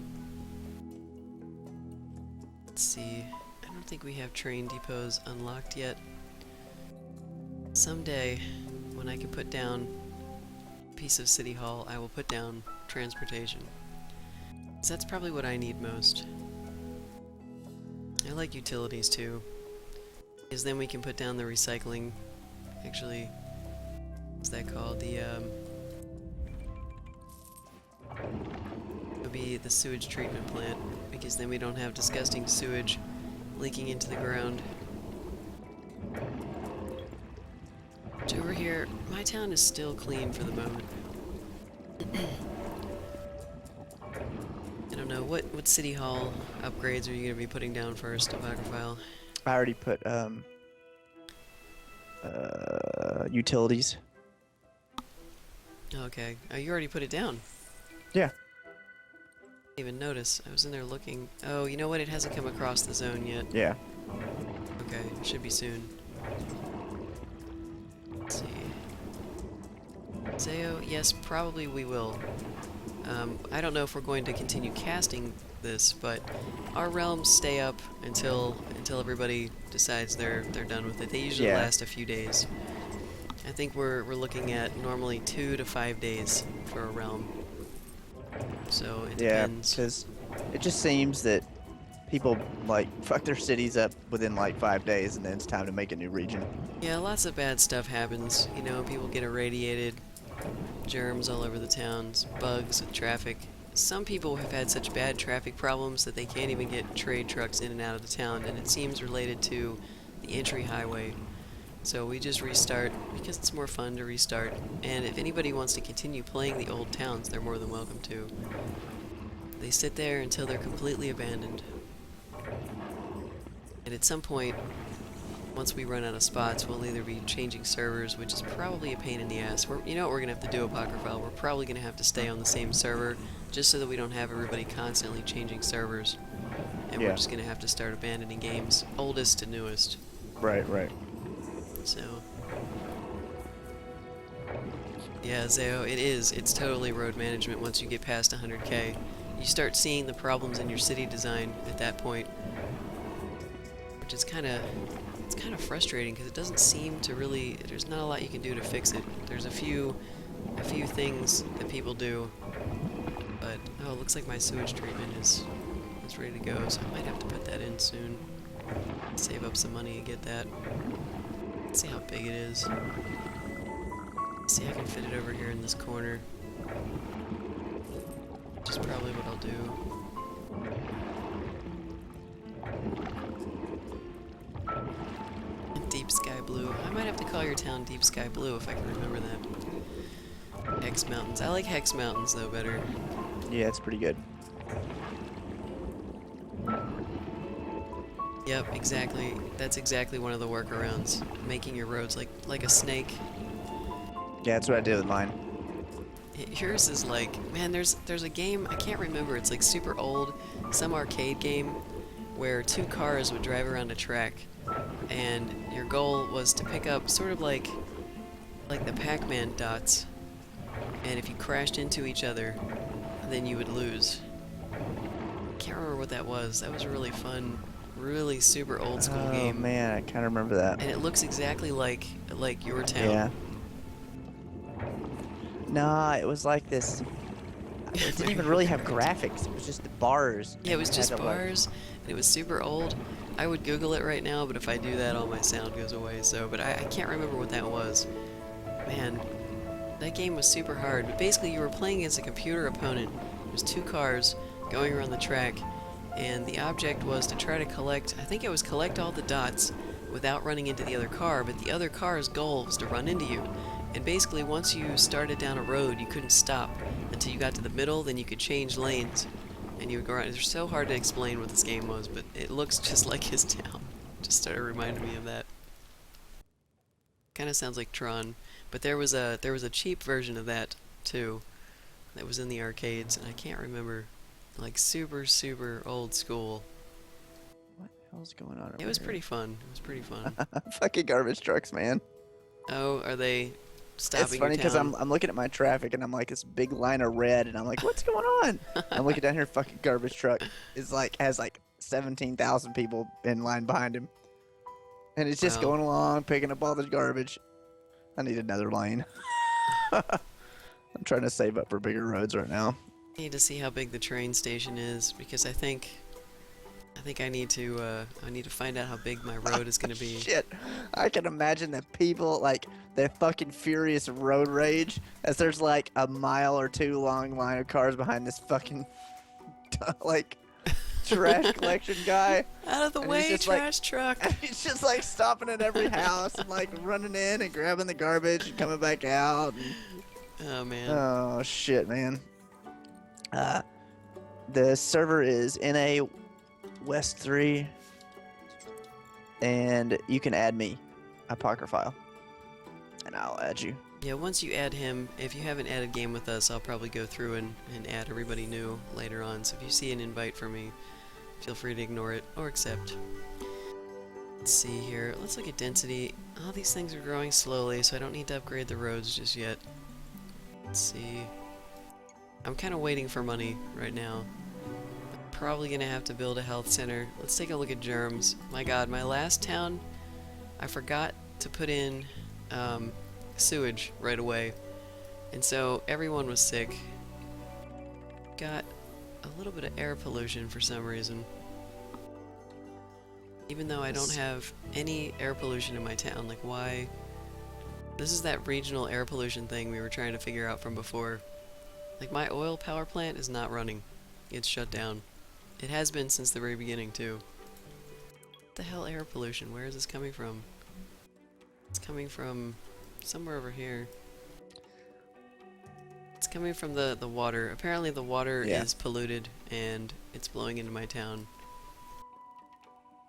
Let's see. I don't think we have train depots unlocked yet. Someday, when I can put down a piece of City Hall, I will put down transportation. 'Cause that's probably what I need most. I like utilities too, because then we can put down the recycling. Actually, what's that called? It would be the sewage treatment plant, because then we don't have disgusting sewage leaking into the ground. Which over here, my town is still clean for the moment. I don't know, what City Hall upgrades are you going to be putting down first, Apocryphile? I already put utilities. Okay. Oh, you already put it down. Yeah. Didn't even notice. I was in there looking. Oh, you know what? It hasn't come across the zone yet. Yeah. Okay, it should be soon. Let's see. Zeo, yes, probably we will. I don't know if we're going to continue casting this, but our realms stay up until everybody decides they're done with it. They usually last a few days. I think we're looking at normally 2 to 5 days for a realm. So it depends. Yeah, because it just seems that people like fuck their cities up within like 5 days, and then it's time to make a new region. Yeah, lots of bad stuff happens. You know, people get irradiated, germs all over the towns, bugs with traffic. Some people have had such bad traffic problems that they can't even get trade trucks in and out of the town, and it seems related to the entry highway. So we just restart, because it's more fun to restart. And if anybody wants to continue playing the old towns, they're more than welcome to. They sit there until they're completely abandoned. And at some point, once we run out of spots, we'll either be changing servers, which is probably a pain in the ass. You know what we're going to have to do, Apocryphile? We're probably going to have to stay on the same server, just so that we don't have everybody constantly changing servers. And we're just going to have to start abandoning games, oldest to newest. Right, right. So, yeah, Zeo, it's totally road management once you get past 100K. You start seeing the problems in your city design at that point, which is kind of frustrating because it doesn't seem to really, there's not a lot you can do to fix it. There's a few things that people do, but oh, it looks like my sewage treatment is ready to go, so I might have to put that in soon. Save up some money and get that. Let's see how big it is. Let's see if I can fit it over here in this corner. Which is probably what I'll do. Deep Sky Blue. I might have to call your town Deep Sky Blue if I can remember that. Hex Mountains. I like Hex Mountains though better. Yeah, it's pretty good. Yep, exactly. That's exactly one of the workarounds. Making your roads like a snake. Yeah, that's what I did with mine. Yours is like, man, there's a game, I can't remember, it's like super old, some arcade game where 2 cars would drive around a track, and your goal was to pick up sort of like the Pac-Man dots, and if you crashed into each other, then you would lose. Can't remember what that was. That was a really fun, really super old school game. Oh man, I kind of remember that. And it looks exactly like your town. Yeah. Nah, it was like this. It didn't even really have graphics. It was just the bars. Yeah, it was just bars, and it was super old. I would Google it right now, but if I do that, all my sound goes away. So, but I can't remember what that was. Man, that game was super hard. But basically, you were playing as a computer opponent. It was 2 cars going around the track, and the object was to try to collect, I think it was collect all the dots without running into the other car, but the other car's goal was to run into you. And basically, once you started down a road, you couldn't stop until you got to the middle, then you could change lanes, and you would go around. It's so hard to explain what this game was, but it looks just like his town. Just started reminding me of that. Kind of sounds like Tron, but there was a cheap version of that too, that was in the arcades, and I can't remember Like super, super old school. What the hell's going on over It was here? pretty fun. It was pretty fun. Fucking garbage trucks, man. Oh, are they stopping It's your funny because town? I'm looking at my traffic and I'm like this big line of red and I'm like, what's going on? I'm looking down here, fucking garbage truck is like has like 17,000 people in line behind him, and it's just Wow. going along picking up all the garbage. I need another lane. I'm trying to save up for bigger roads right now. I need to see how big the train station is because I think I need to find out how big my road is gonna be. Shit, I can imagine the people like their fucking furious road rage as there's like a mile or two long line of cars behind this fucking like trash collection guy. Out of the And he's way, just like- trash truck! And he's just like stopping at every house and like running in and grabbing the garbage and coming back out. And, Oh man. oh shit, man. The server is NA West 3, and you can add me, Apocryphile, and I'll add you. Yeah, once you add him, if you haven't added Game With Us, I'll probably go through and add everybody new later on. So if you see an invite from me, feel free to ignore it or accept. Let's see here. Let's look at density. All these things are growing slowly, so I don't need to upgrade the roads just yet. Let's see. I'm kind of waiting for money right now. I'm probably gonna have to build a health center. Let's take a look at germs. My god, my last town, I forgot to put in sewage right away, and so everyone was sick. Got a little bit of air pollution for some reason, even though I don't have any air pollution in my town. Like, why? This is that regional air pollution thing we were trying to figure out from before. Like, my oil power plant is not running. It's shut down. It has been since the very beginning too. What the hell, air pollution? Where is this coming from? It's coming from somewhere over here. It's coming from the water. Apparently the water is polluted and it's blowing into my town.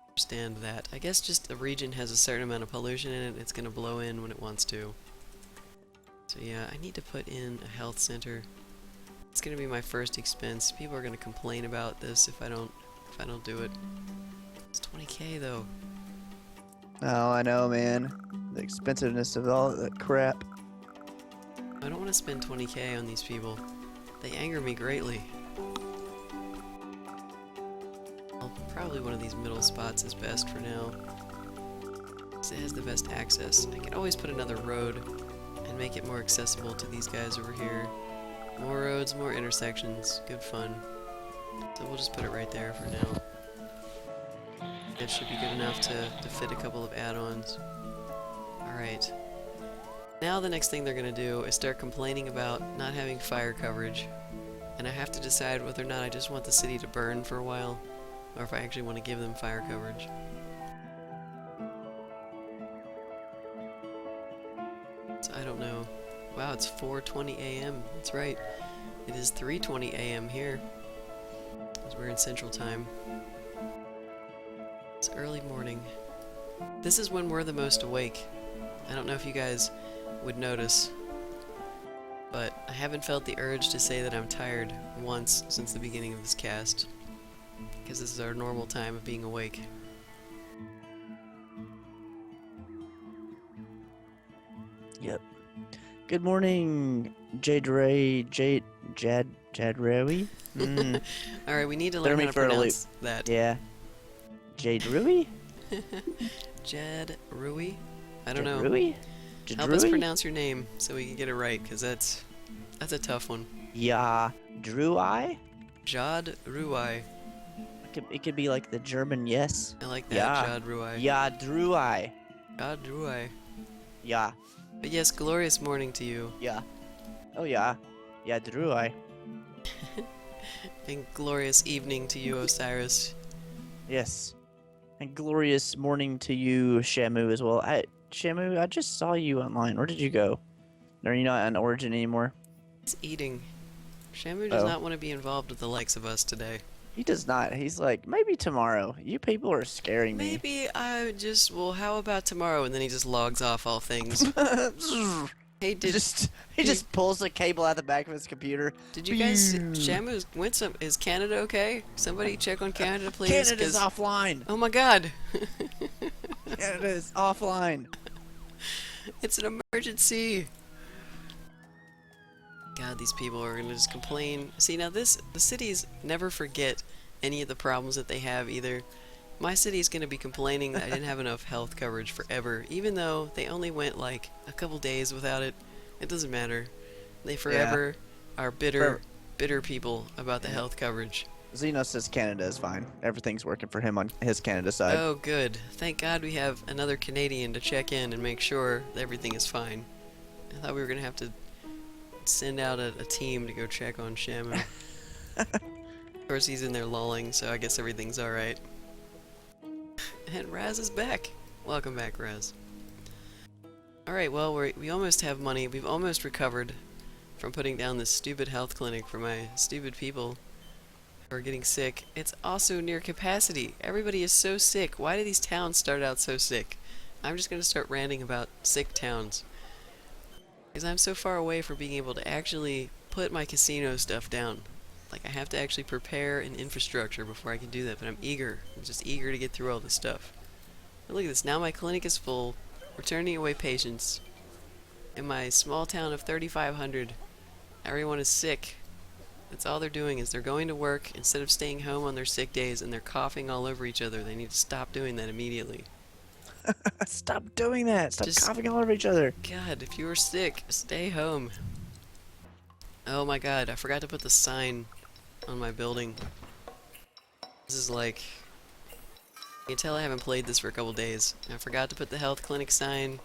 Understand that. I guess just the region has a certain amount of pollution in it. It's gonna blow in when it wants to. So yeah, I need to put in a health center. It's gonna be my first expense. People are gonna complain about this if I don't do it. It's 20k though. Oh, I know, man. The expensiveness of all that crap. I don't want to spend 20k on these people. They anger me greatly. Well, probably one of these middle spots is best for now, because it has the best access. I can always put another road and make it more accessible to these guys over here. More roads, more intersections. Good fun. So we'll just put it right there for now. It should be good enough to fit a couple of add-ons. Alright. Now the next thing they're gonna do is start complaining about not having fire coverage. And I have to decide whether or not I just want the city to burn for a while, or if I actually want to give them fire coverage. So I don't know. Wow, it's 4:20 a.m. That's right. It is 3:20 a.m. here, because we're in Central Time. It's early morning. This is when we're the most awake. I don't know if you guys would notice, but I haven't felt the urge to say that I'm tired once since the beginning of this cast, because this is our normal time of being awake. Yep. Good morning, Jade Ray, Jade Rawi. Alright, we need to Throw learn me how to for a loop. pronounce that. Yeah. Jade Rui? Jad Rui? I don't know. Rui? Help us pronounce your name so we can get it right, because that's a tough one. Yeah. Drui? Jad Rui. It could be like the German yes. I like that, Yeah. Jad Rui. Yeah, Drui. Jad Rui. Yeah. But yes, glorious morning to you. Yeah. Oh yeah. Yeah, Drui. And glorious evening to you, Osiris. Yes. And glorious morning to you, Shamu, as well. Shamu, I just saw you online. Where did you go? Are you not on Origin anymore? He's eating. Shamu does Oh. not want to be involved with the likes of us today. He does not. He's like, maybe tomorrow. You people are scaring me. Maybe I just, well, how about tomorrow? And then he just logs off all things. Hey, He just pulls the cable out the back of his computer. did you guys Shamu's went some is Canada okay? Somebody check on Canada please, Canada's offline. oh my god. Canada is offline. It's an emergency. God, these people are gonna just complain. See, now the cities never forget any of the problems that they have either. My city is gonna be complaining that I didn't have enough health coverage forever, even though they only went like a couple days without it. It doesn't matter. They forever are bitter people about the health coverage. Zeno says Canada is fine. Everything's working for him on his Canada side. Oh, good. Thank God we have another Canadian to check in and make sure that everything is fine. I thought we were gonna have to send out a team to go check on Shamu. Of course, he's in there lolling, so I guess everything's alright. And Raz is back. Welcome back, Raz. Alright, well, we almost have money. We've almost recovered from putting down this stupid health clinic for my stupid people who are getting sick. It's also near capacity. Everybody is so sick. Why do these towns start out so sick? I'm just going to start ranting about sick towns. Because I'm so far away from being able to actually put my casino stuff down. Like, I have to actually prepare an infrastructure before I can do that, but I'm eager. I'm just eager to get through all this stuff. But look at this, now my clinic is full. We're turning away patients. In my small town of 3,500, everyone is sick. That's all they're doing is they're going to work instead of staying home on their sick days, and they're coughing all over each other. They need to stop doing that immediately. Stop doing that. Stop Just coughing all over each other. God, if you are sick, stay home. Oh my god, I forgot to put the sign on my building. This is like... You can tell I haven't played this for a couple days. I forgot to put the health clinic sign.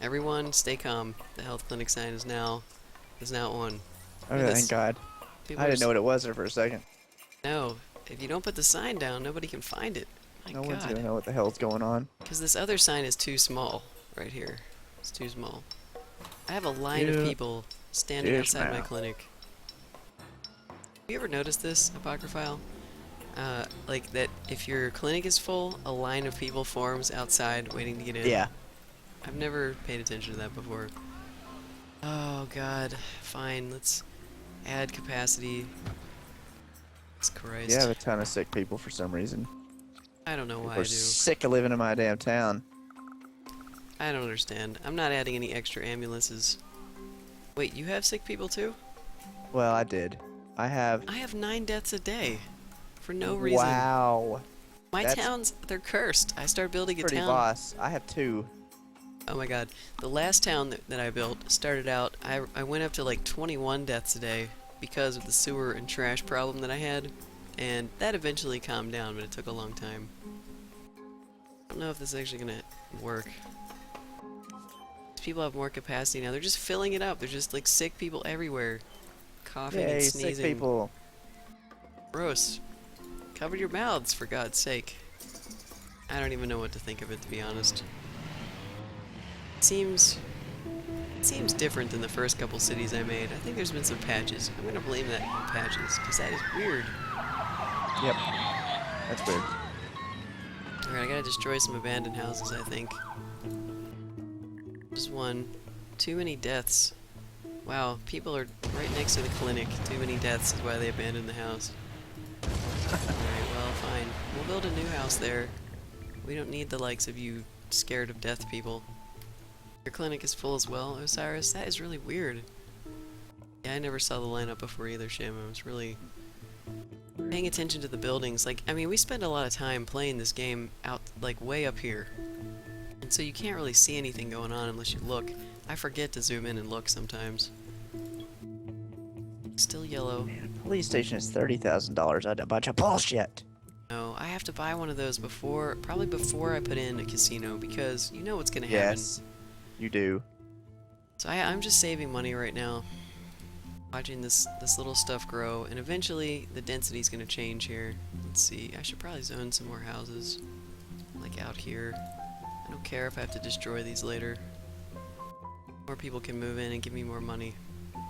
Everyone, stay calm. The health clinic sign is now on. Okay, thank God. I didn't know what it was there for a second. No, if you don't put the sign down, nobody can find it. My No God. one's gonna know what the hell's going on. Because this other sign is too small, right here. It's too small. I have a line of people standing outside my clinic. Have you ever noticed this, Apocryphile? Like that if your clinic is full, a line of people forms outside waiting to get in. Yeah. I've never paid attention to that before. Oh God, fine, let's add capacity. Jesus Christ. You have a ton of sick people for some reason. I don't know why I We're do. sick of living in my damn town. I don't understand. I'm not adding any extra ambulances. Wait, you have sick people too? Well, I did. I have 9 deaths a day. For no reason. Wow. My towns, they're cursed. I start building a Pretty town. boss. I have 2. Oh my god. The last town that I built started out, I went up to like 21 deaths a day because of the sewer and trash problem that I had. And that eventually calmed down, but it took a long time. I don't know if this is actually gonna work. These people have more capacity now. They're just filling it up. They're just like sick people everywhere. Coughing and sneezing. Sick people. Gross. Cover your mouths, for God's sake. I don't even know what to think of it, to be honest. It seems different than the first couple cities I made. I think there's been some patches. I'm gonna blame that on patches, because that is weird. Yep. That's weird. Alright, I gotta destroy some abandoned houses, I think. Just one. Too many deaths. Wow, people are right next to the clinic. Too many deaths is why they abandoned the house. Alright, well, fine. We'll build a new house there. We don't need the likes of you scared of death people. Your clinic is full as well, Osiris? That is really weird. Yeah, I never saw the lineup before either, Shamu. I was really paying attention to the buildings. Like, I mean, we spend a lot of time playing this game out, like, way up here. And so you can't really see anything going on unless you look. I forget to zoom in and look sometimes. Still yellow. Man, a police station is $30,000. That's a bunch of bullshit. No, I have to buy one of those probably before I put in a casino, because you know what's gonna happen. Yes, you do. So I'm just saving money right now, watching this little stuff grow, and eventually the density's gonna change here. Let's see, I should probably zone some more houses, like out here. I don't care if I have to destroy these later. More people can move in and give me more money. I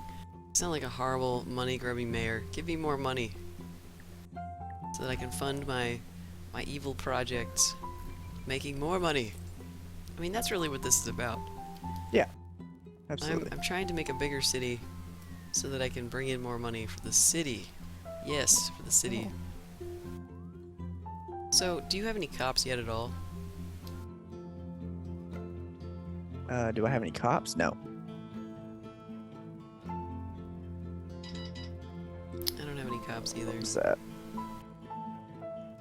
sound like a horrible money-grubbing mayor. Give me more money, so that I can fund my evil projects, making more money. I mean, that's really what this is about. Yeah. Absolutely. I'm trying to make a bigger city so that I can bring in more money for the city. Yes, for the city. So, do you have any cops yet at all? Do I have any cops? No. I don't have any cops either. What's that?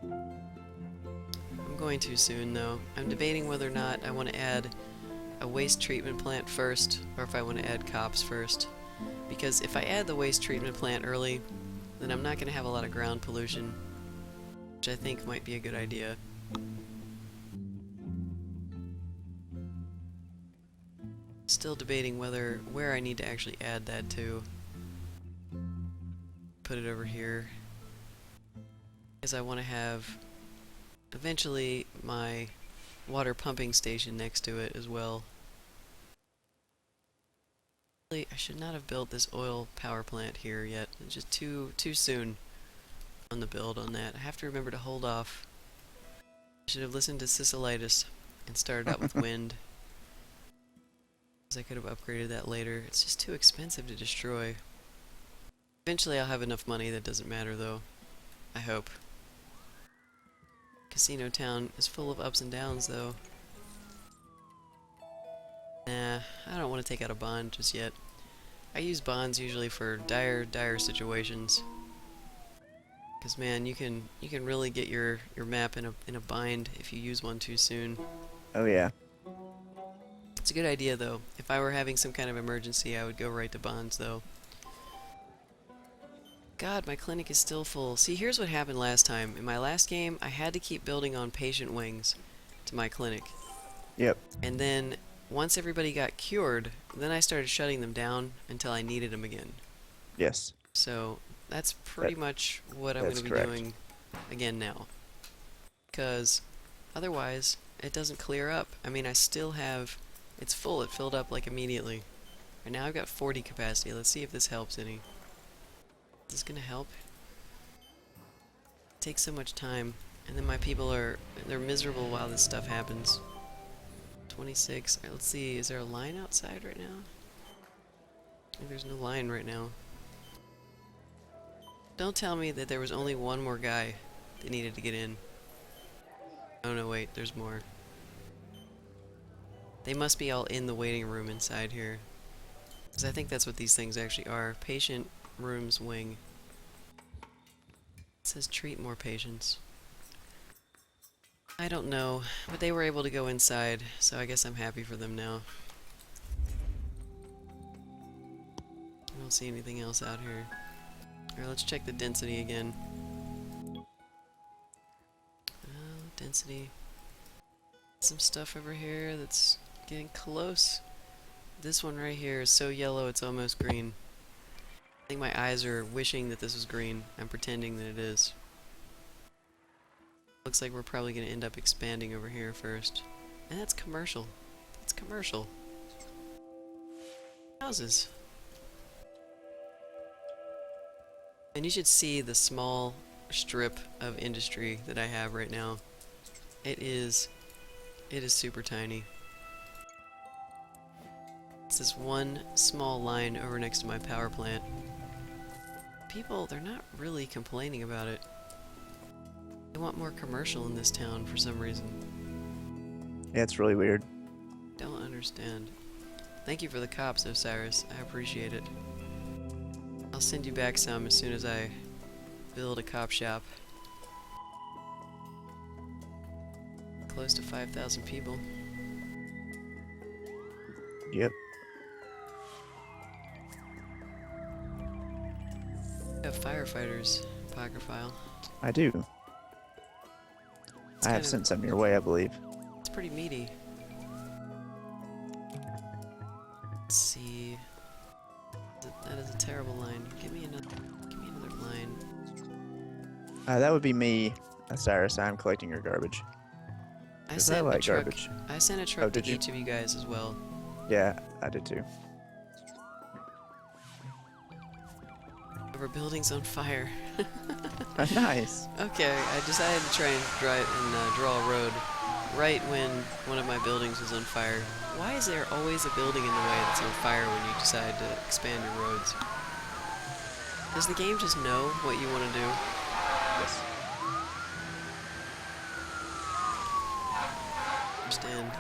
I'm going to soon, though. I'm debating whether or not I want to add a waste treatment plant first, or if I want to add cops first. Because if I add the waste treatment plant early, then I'm not going to have a lot of ground pollution, which I think might be a good idea. Still debating where I need to actually add that to. Put it over here. Because I want to have eventually my water pumping station next to it as well. Really, I should not have built this oil power plant here yet. It's just too soon on the build on that. I have to remember to hold off. I should have listened to Sicilitis and started out with wind. I could have upgraded that later. It's just too expensive to destroy. Eventually I'll have enough money that doesn't matter though. I hope. Casino Town is full of ups and downs though. Nah, I don't want to take out a bond just yet. I use bonds usually for dire situations. Cause man, you can really get your map in a bind if you use one too soon. Oh yeah. It's a good idea, though. If I were having some kind of emergency, I would go right to bonds, though. God, my clinic is still full. See, here's what happened last time. In my last game, I had to keep building on patient wings to my clinic. Yep. And then, once everybody got cured, then I started shutting them down until I needed them again. Yes. So, that's pretty much what I'm going to be doing again now. Because, otherwise, it doesn't clear up. I mean, I still have... It's full. It filled up like immediately. Right now I've got 40 capacity. Let's see if this helps any. Is this gonna help? It takes so much time. And then my people they're miserable while this stuff happens. 26. Alright, let's see. Is there a line outside right now? There's no line right now. Don't tell me that there was only one more guy that needed to get in. Oh no, wait. There's more. They must be all in the waiting room inside here. Because I think that's what these things actually are. Patient rooms wing. It says treat more patients. I don't know, but they were able to go inside, so I guess I'm happy for them now. I don't see anything else out here. Alright, let's check the density again. Density. Some stuff over here that's getting close. This one right here is so yellow it's almost green. I think my eyes are wishing that this was green. I'm pretending that it is. Looks like we're probably going to end up expanding over here first. And that's commercial. That's commercial. Houses. And you should see the small strip of industry that I have right now. It is super tiny. It's this one small line over next to my power plant. People, they're not really complaining about it. They want more commercial in this town for some reason. Yeah, it's really weird. Don't understand. Thank you for the cops, Osiris. I appreciate it. I'll send you back some as soon as I build a cop shop. Close to 5,000 people. Yep. We have firefighters, Apocryphile. I do. I have sent some your way, I believe. It's pretty meaty. Let's see. That is a terrible line. Give me another line. That would be me, Cyrus. I'm collecting your garbage. I sent a truck. Garbage. I sent a truck to you? each of you guys as well. Yeah, I did too. Our building's on fire. Nice. Okay, I decided to try and draw a road right when one of my buildings was on fire. Why is there always a building in the way that's on fire when you decide to expand your roads? Does the game just know what you want to do? Yes. Understand.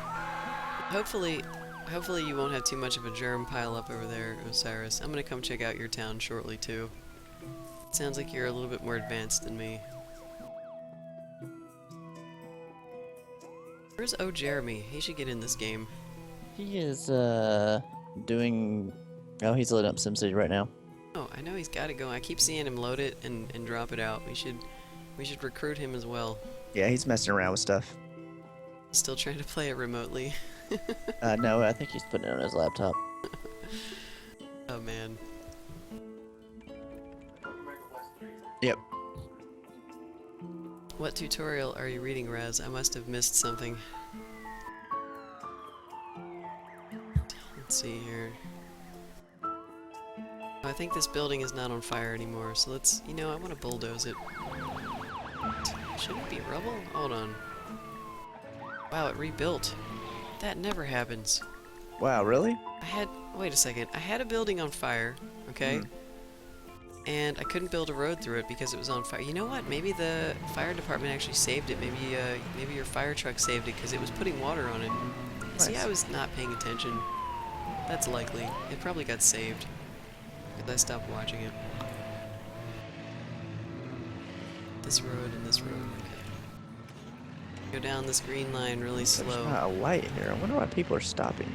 Hopefully you won't have too much of a germ pile up over there, Osiris. I'm gonna come check out your town shortly too. It sounds like you're a little bit more advanced than me. Where's Jeremy? He should get in this game. He is doing. Oh, he's loading up SimCity right now. Oh, I know he's got it going. I keep seeing him load it and drop it out. We should recruit him as well. Yeah, he's messing around with stuff. Still trying to play it remotely. No, I think he's putting it on his laptop. Oh man. Yep. What tutorial are you reading, Raz? I must have missed something. Let's see here. Oh, I think this building is not on fire anymore, so let's... You know, I want to bulldoze it. Shouldn't it be rubble? Hold on. Wow, it rebuilt. That never happens. Wow, really? Wait a second. I had a building on fire, okay? And I couldn't build a road through it because it was on fire. You know what? Maybe the fire department actually saved it. Maybe your fire truck saved it because it was putting water on it. Nice. See, I was not paying attention. That's likely. It probably got saved because I stopped watching it. This road and this road. Okay. Go down this green line really slow. There's not a light here. I wonder why people are stopping.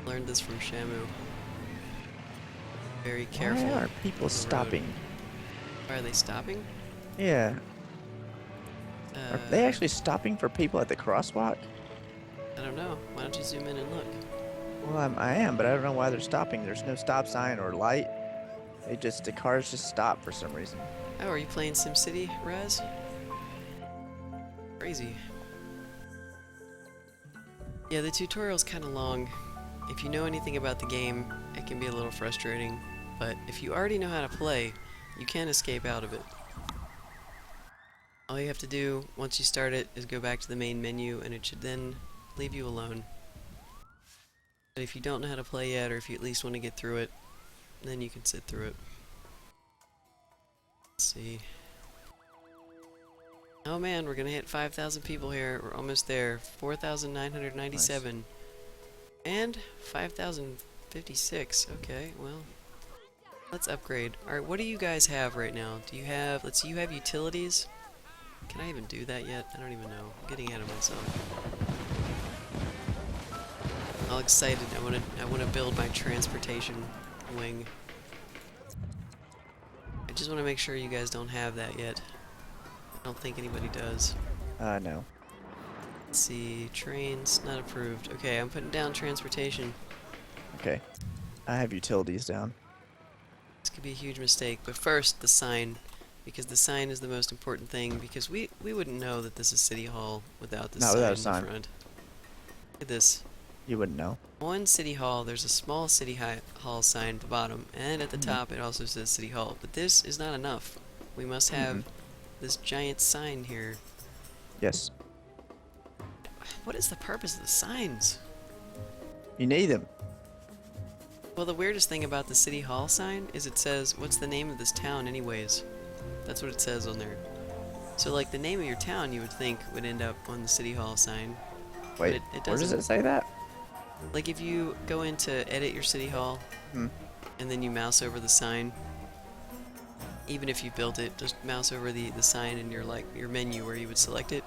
Learned this from Shamu. Very careful. Why are people stopping? Why are they stopping? Yeah. Are they actually stopping for people at the crosswalk? I don't know. Why don't you zoom in and look? Well, I am, but I don't know why they're stopping. There's no stop sign or light. The cars just stop for some reason. Oh, are you playing SimCity, Raz? Crazy. Yeah, the tutorial's kind of long. If you know anything about the game, it can be a little frustrating. But if you already know how to play, you can escape out of it. All you have to do, once you start it, is go back to the main menu, and it should then leave you alone. But if you don't know how to play yet, or if you at least want to get through it, then you can sit through it. Let's see. Oh man, we're gonna hit 5,000 people here. We're almost there. 4,997. Nice. And 5,056. Okay, well, let's upgrade. Alright, what do you guys have right now? Do you have, let's see, you have utilities? Can I even do that yet? I don't even know. I'm getting ahead of myself. All excited. I wanna build my transportation wing. I just wanna make sure you guys don't have that yet. I don't think anybody does. No. Let's see, trains, not approved. Okay, I'm putting down transportation. Okay. I have utilities down. This could be a huge mistake, but first, the sign. Because the sign is the most important thing, because we wouldn't know that this is City Hall without the sign in the front. Look at this. You wouldn't know. On City Hall, there's a small City Hall sign at the bottom, and at the top it also says City Hall. But this is not enough. We must have this giant sign here. Yes. What is the purpose of the signs? You need them. Well, the weirdest thing about the City Hall sign is it says, what's the name of this town anyways? That's what it says on there. So, like, the name of your town you would think would end up on the City Hall sign. Wait, it where does it say that? Like, if you go in to edit your City Hall, and then you mouse over the sign, even if you built it, just mouse over the sign in your, like, your menu where you would select it.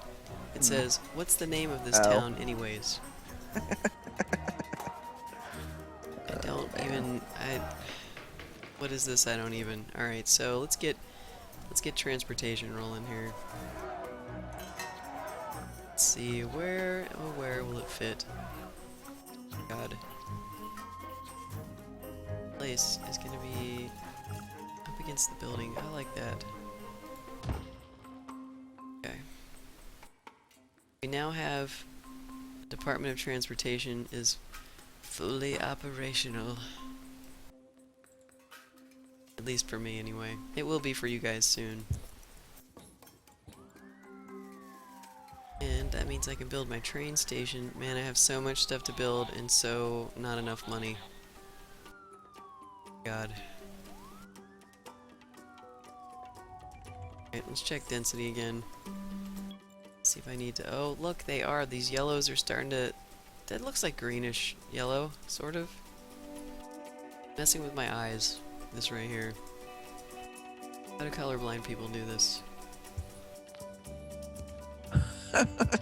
It says, what's the name of this town anyways? What is this? I don't even. Alright, so let's get transportation rolling here. Let's see, where will it fit? God. Place is gonna be up against the building. I like that. Okay. We now have Department of Transportation is fully operational. At least for me, anyway. It will be for you guys soon. And that means means I can build my train station. Man, I have so much stuff to build and so not enough money. God. Alright, let's check density again. See if I need to... Oh, look, they are. These yellows are starting to... That looks like greenish yellow, sort of. Messing with my eyes. This right here. How do colorblind people do this?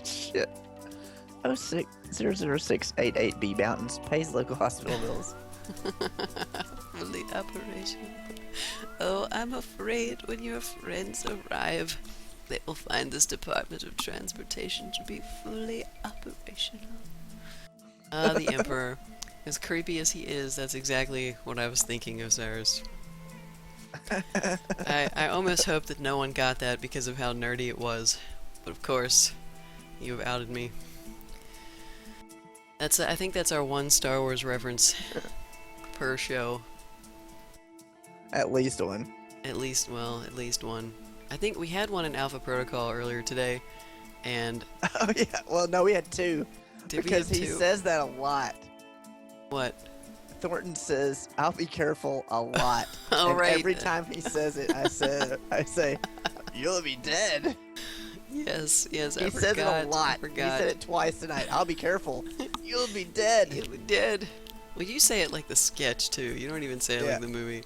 Shit. 00688B Mountains pays local hospital bills. Fully operational. Oh, I'm afraid when your friends arrive, they will find this Department of Transportation to be fully operational. Ah, the Emperor. As creepy as he is, that's exactly what I was thinking, Osiris. I almost hope that no one got that because of how nerdy it was. But of course, you have outed me. I think that's our one Star Wars reference per show. At least one. At least one. I think we had one in Alpha Protocol earlier today, and... Oh yeah, well no, we had two. Because he two? says that a lot. What? Thornton says, "I'll be careful" a lot. Oh, and right. every time he says it, I say, "You'll be dead." Yes, He I says forgot. it a lot. I He forgot. said it twice tonight. "I'll be careful." You'll be dead. You'll be dead. Well, you say it like the sketch, too. You don't even say it like the movie.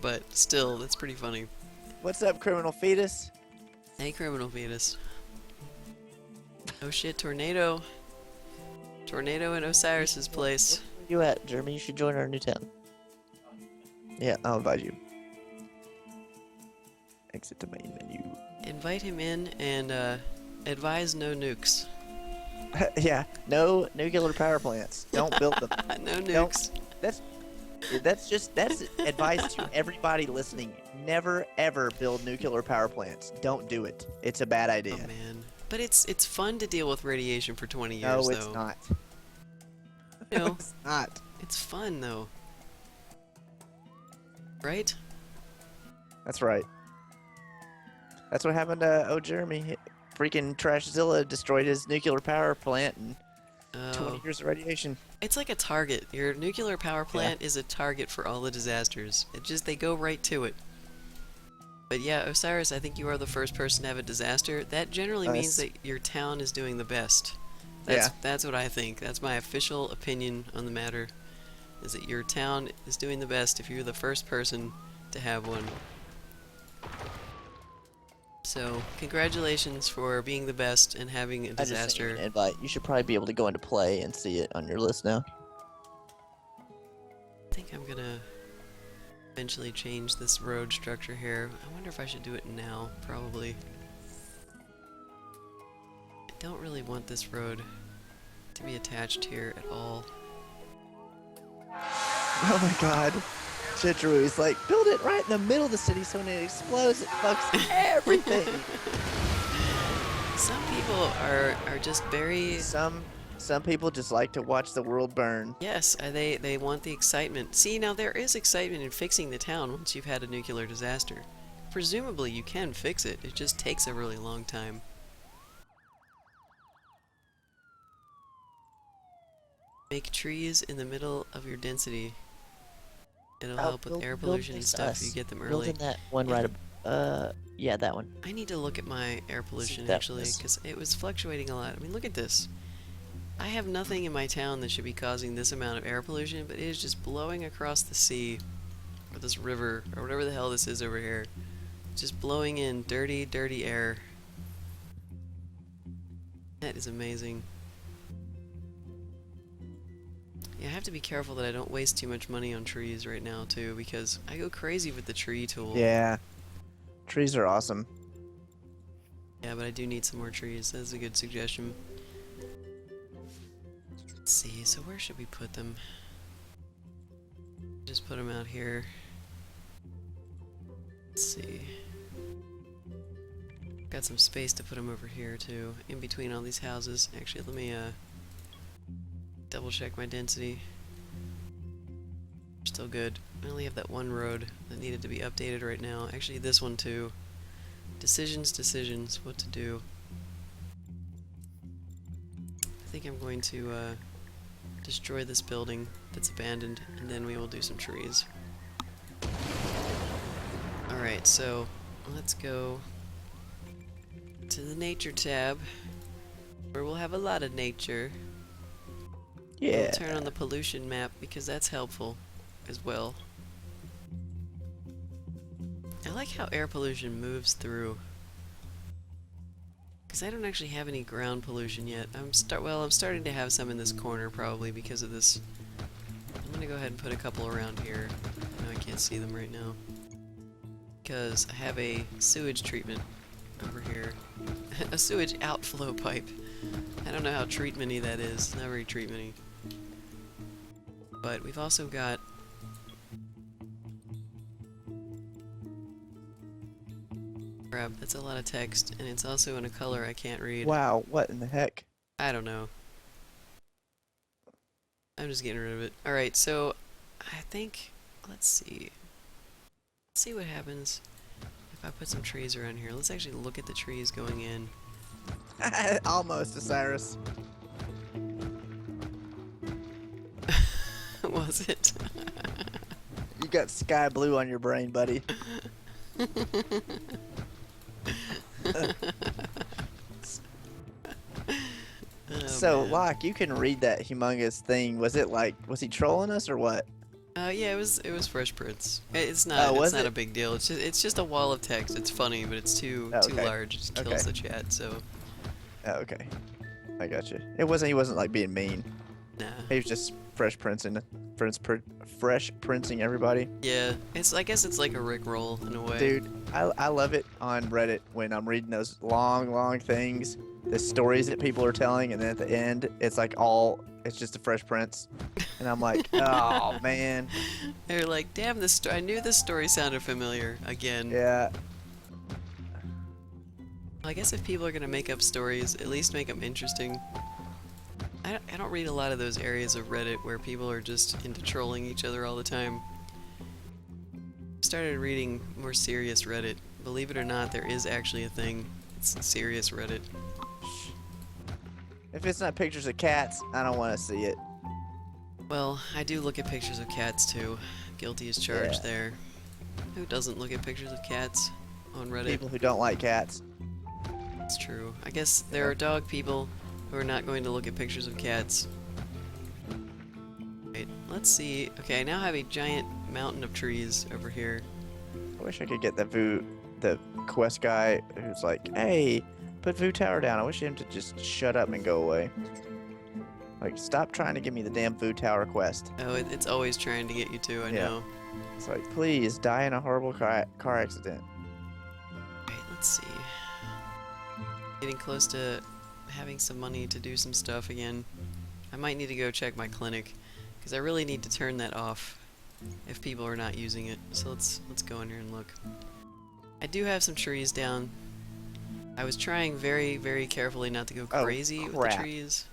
But still, that's pretty funny. What's up, criminal fetus? Hey, criminal fetus. Oh shit, tornado. Tornado in Osiris's place. Where you at, Jeremy? You should join our new town. Yeah, I'll invite you. Exit the main menu. Invite him in and advise no nukes. Yeah, no nuclear power plants. Don't build them. No nukes. That's advice to everybody listening. Never ever build nuclear power plants. Don't do it. It's a bad idea. Oh man. But it's fun to deal with radiation for 20 years, No, though. it's not. No, It's not. it's fun, though. Right? That's right. That's what happened to Jeremy. Freaking Trashzilla destroyed his nuclear power plant and 20 years of radiation. It's like a target. Your nuclear power plant is a target for all the disasters. They go right to it. But yeah, Osiris, I think you are the first person to have a disaster. That generally means that your town is doing the best. That's what I think. That's my official opinion on the matter. Is that your town is doing the best if you're the first person to have one. So, congratulations for being the best and having a disaster. I just sent you an invite. You should probably be able to go into play and see it on your list now. I think I'm gonna eventually change this road structure here. I wonder if I should do it now. Probably. I don't really want this road to be attached here at all. Oh my god. Chitru is like, build it right in the middle of the city so when it explodes, it fucks everything. Some people are just very... Some people just like to watch the world burn. Yes, they want the excitement. See, now there is excitement in fixing the town once you've had a nuclear disaster. Presumably you can fix it, it just takes a really long time. Make trees in the middle of your density. It'll help with air pollution and stuff if you get them early. Building that one yeah, that one. I need to look at my air pollution actually, because it was fluctuating a lot. I mean, look at this. I have nothing in my town that should be causing this amount of air pollution, but it is just blowing across the sea, or this river, or whatever the hell this is over here. Just blowing in dirty, dirty air. That is amazing. Yeah, I have to be careful that I don't waste too much money on trees right now, too, because I go crazy with the tree tool. Yeah. Trees are awesome. Yeah, but I do need some more trees. That's a good suggestion. Let's see, so where should we put them? Just put them out here. Let's see. Got some space to put them over here, too, in between all these houses. Actually, let me, double check my density. Still good. I only have that one road that needed to be updated right now. Actually, this one too. Decisions, what to do. think I'm going to destroy this building that's abandoned, and then we will do some trees. Alright, so let's go to the nature tab, where we'll have a lot of nature. Yeah. We'll turn on the pollution map because that's helpful as well. I like how air pollution moves through. Because I don't actually have any ground pollution yet. I'm starting to have some in this corner probably because of this. I'm gonna go ahead and put a couple around here. I know I can't see them right now. Because I have a sewage treatment over here. A sewage outflow pipe. I don't know how treatment-y that is. It's not very treatment-y. But we've also got crap, that's a lot of text, and it's also in a color I can't read. Wow, what in the heck? I don't know. I'm just getting rid of it. Alright, so I think, let's see. Let's see what happens if I put some trees around here. Let's actually look at the trees going in. Almost, Osiris. Was it? You got sky blue on your brain, buddy. So, man. Locke, you can read that humongous thing. Was he trolling us or what? Yeah, it was Fresh Prince. It's Oh, not was a it? big deal. It's just a wall of text. It's funny, but it's too Okay. large. It just kills the chat. So Oh, okay. I got you. He wasn't like being mean. nah. He was just fresh princing everybody. Yeah, I guess it's like a Rickroll in a way. Dude, I love it on Reddit when I'm reading those long things, the stories that people are telling, and then at the end, it's just a Fresh Prince. And I'm like, oh, man. They're like, damn, I knew this story sounded familiar again. Yeah. I guess if people are gonna make up stories, at least make them interesting. I don't read a lot of those areas of Reddit where people are just into trolling each other all the time. I started reading more serious Reddit. Believe it or not, there is actually a thing. It's serious Reddit. If it's not pictures of cats, I don't want to see it. Well, I do look at pictures of cats too. Guilty as charged there. Who doesn't look at pictures of cats on Reddit? People who don't like cats. It's true. I guess there are dog people who are not going to look at pictures of cats. Wait, let's see. Okay, I now have a giant mountain of trees over here. I wish I could get the quest guy who's like, hey, put Vu Tower down. I wish him to just shut up and go away. Like, stop trying to give me the damn Vu Tower quest. Oh, it's always trying to get you to, I know. It's like, please, die in a horrible car accident. Wait, let's see. Getting close to having some money to do some stuff again. I might need to go check my clinic, because I really need to turn that off if people are not using it. So let's go in here and look. I do have some trees down. I was trying very, very carefully not to go crazy with the trees.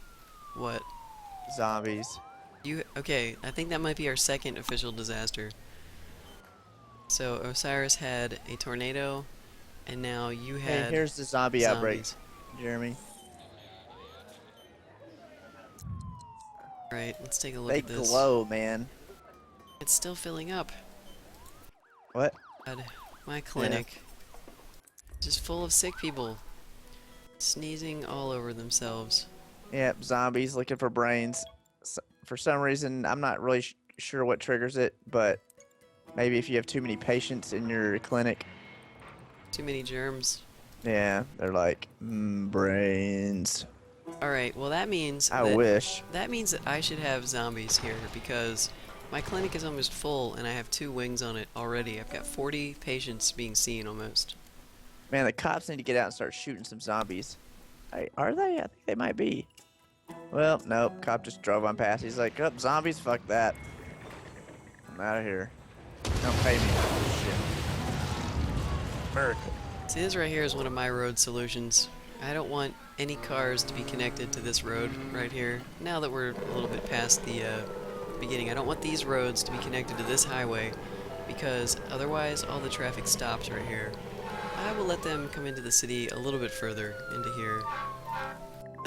What? Zombies. Okay, I think that might be our second official disaster. So Osiris had a tornado, and now you had Hey, here's the zombie outbreak, Jeremy. Right, let's take a look They at this. glow, man. It's still filling up. What? God, my clinic. Just full of sick people. Sneezing all over themselves. Yep, zombies looking for brains. For some reason, I'm not really sure what triggers it, but maybe if you have too many patients in your clinic. Too many germs. Yeah, they're like, brains. Alright, well that means I wish. That means that I should have zombies here, because my clinic is almost full and I have 2 wings on it already. I've got 40 patients being seen almost. Man, the cops need to get out and start shooting some zombies. Hey, are they? I think they might be. Well, nope. Cop just drove on past. He's like, oh, zombies, fuck that. I'm out of here. Don't pay me for this shit. America. See, this right here is one of my road solutions. I don't want any cars to be connected to this road right here. Now that we're a little bit past the beginning, I don't want these roads to be connected to this highway, because otherwise all the traffic stops right here. I will let them come into the city a little bit further into here.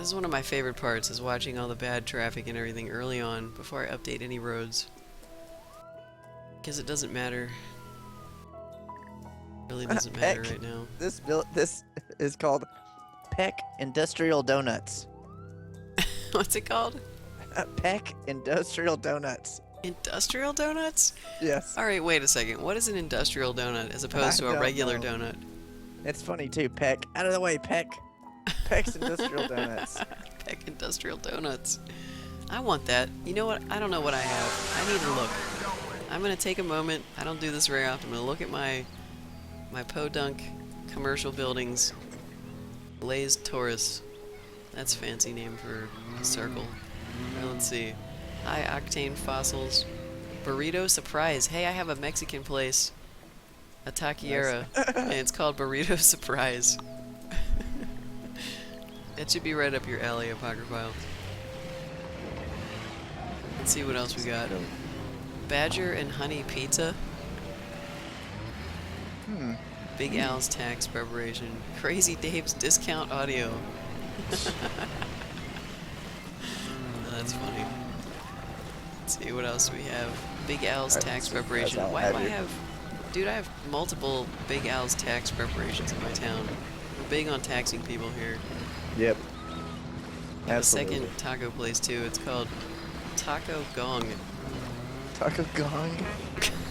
This is one of my favorite parts, is watching all the bad traffic and everything early on before I update any roads. Because it doesn't matter. It really doesn't matter right now. This is called Peck Industrial Donuts. What's it called? Peck Industrial Donuts. Industrial donuts? Yes. Alright, wait a second. What is an industrial donut as opposed to a regular donut? It's funny too, Peck. Out of the way, Peck. Peck's Industrial Donuts. Peck Industrial Donuts. I want that. You know what? I don't know what I have. I need to look. I'm gonna take a moment. I don't do this very often. I'm gonna look at my podunk commercial buildings. Blaze Taurus. That's a fancy name for a circle. Well, let's see. High octane fossils. Burrito Surprise. Hey, I have a Mexican place. A taqueria. And it's called Burrito Surprise. That should be right up your alley, Apocryphile. Let's see what else we got. Badger and Honey Pizza. Big Al's Tax Preparation. Crazy Dave's Discount Audio. That's funny. Let's see, what else do we have? Big Al's Tax Preparation. Why do I have... Dude, I have multiple Big Al's Tax Preparations in my town. We're big on taxing people here. Yep. I have a second taco place too. It's called Taco Gong. Taco Gong?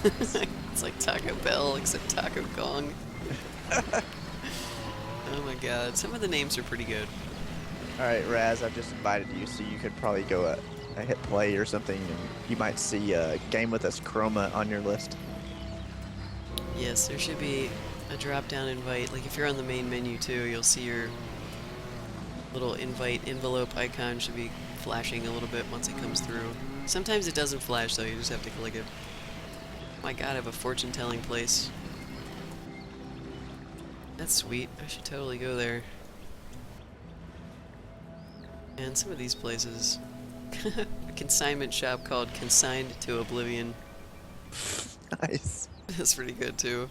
It's like Taco Bell, except Taco Gong. Oh my god, some of the names are pretty good. Alright, Raz, I've just invited you, so you could probably go hit play or something, and you might see GameWithUs Chroma on your list. Yes, there should be a drop-down invite. Like if you're on the main menu too, you'll see your little invite envelope icon should be flashing a little bit once it comes through. Sometimes it doesn't flash though, you just have to click it. Oh my god, I have a fortune-telling place. That's sweet. I should totally go there. And some of these places. A consignment shop called Consigned to Oblivion. Nice. That's pretty good too.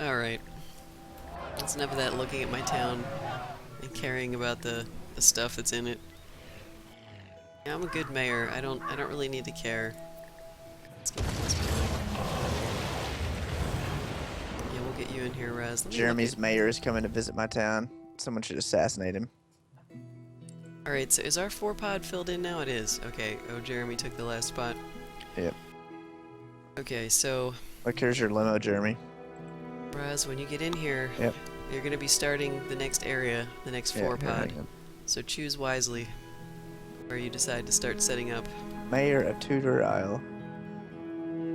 Alright. That's enough of that looking at my town and caring about the stuff that's in it. Yeah, I'm a good mayor. I don't really need to care. Let's get this going. Yeah, we'll get you in here, Raz. Jeremy's mayor is coming to visit my town. Someone should assassinate him. Alright, so is our 4-pod filled in now? It is. Okay. Oh, Jeremy took the last spot. Yep. Okay, so... Look, here's your limo, Jeremy. Raz, when you get in here, Yep. you're going to be starting the next area, the next 4-pod. So choose wisely where you decide to start setting up. Mayor of Tudor Isle.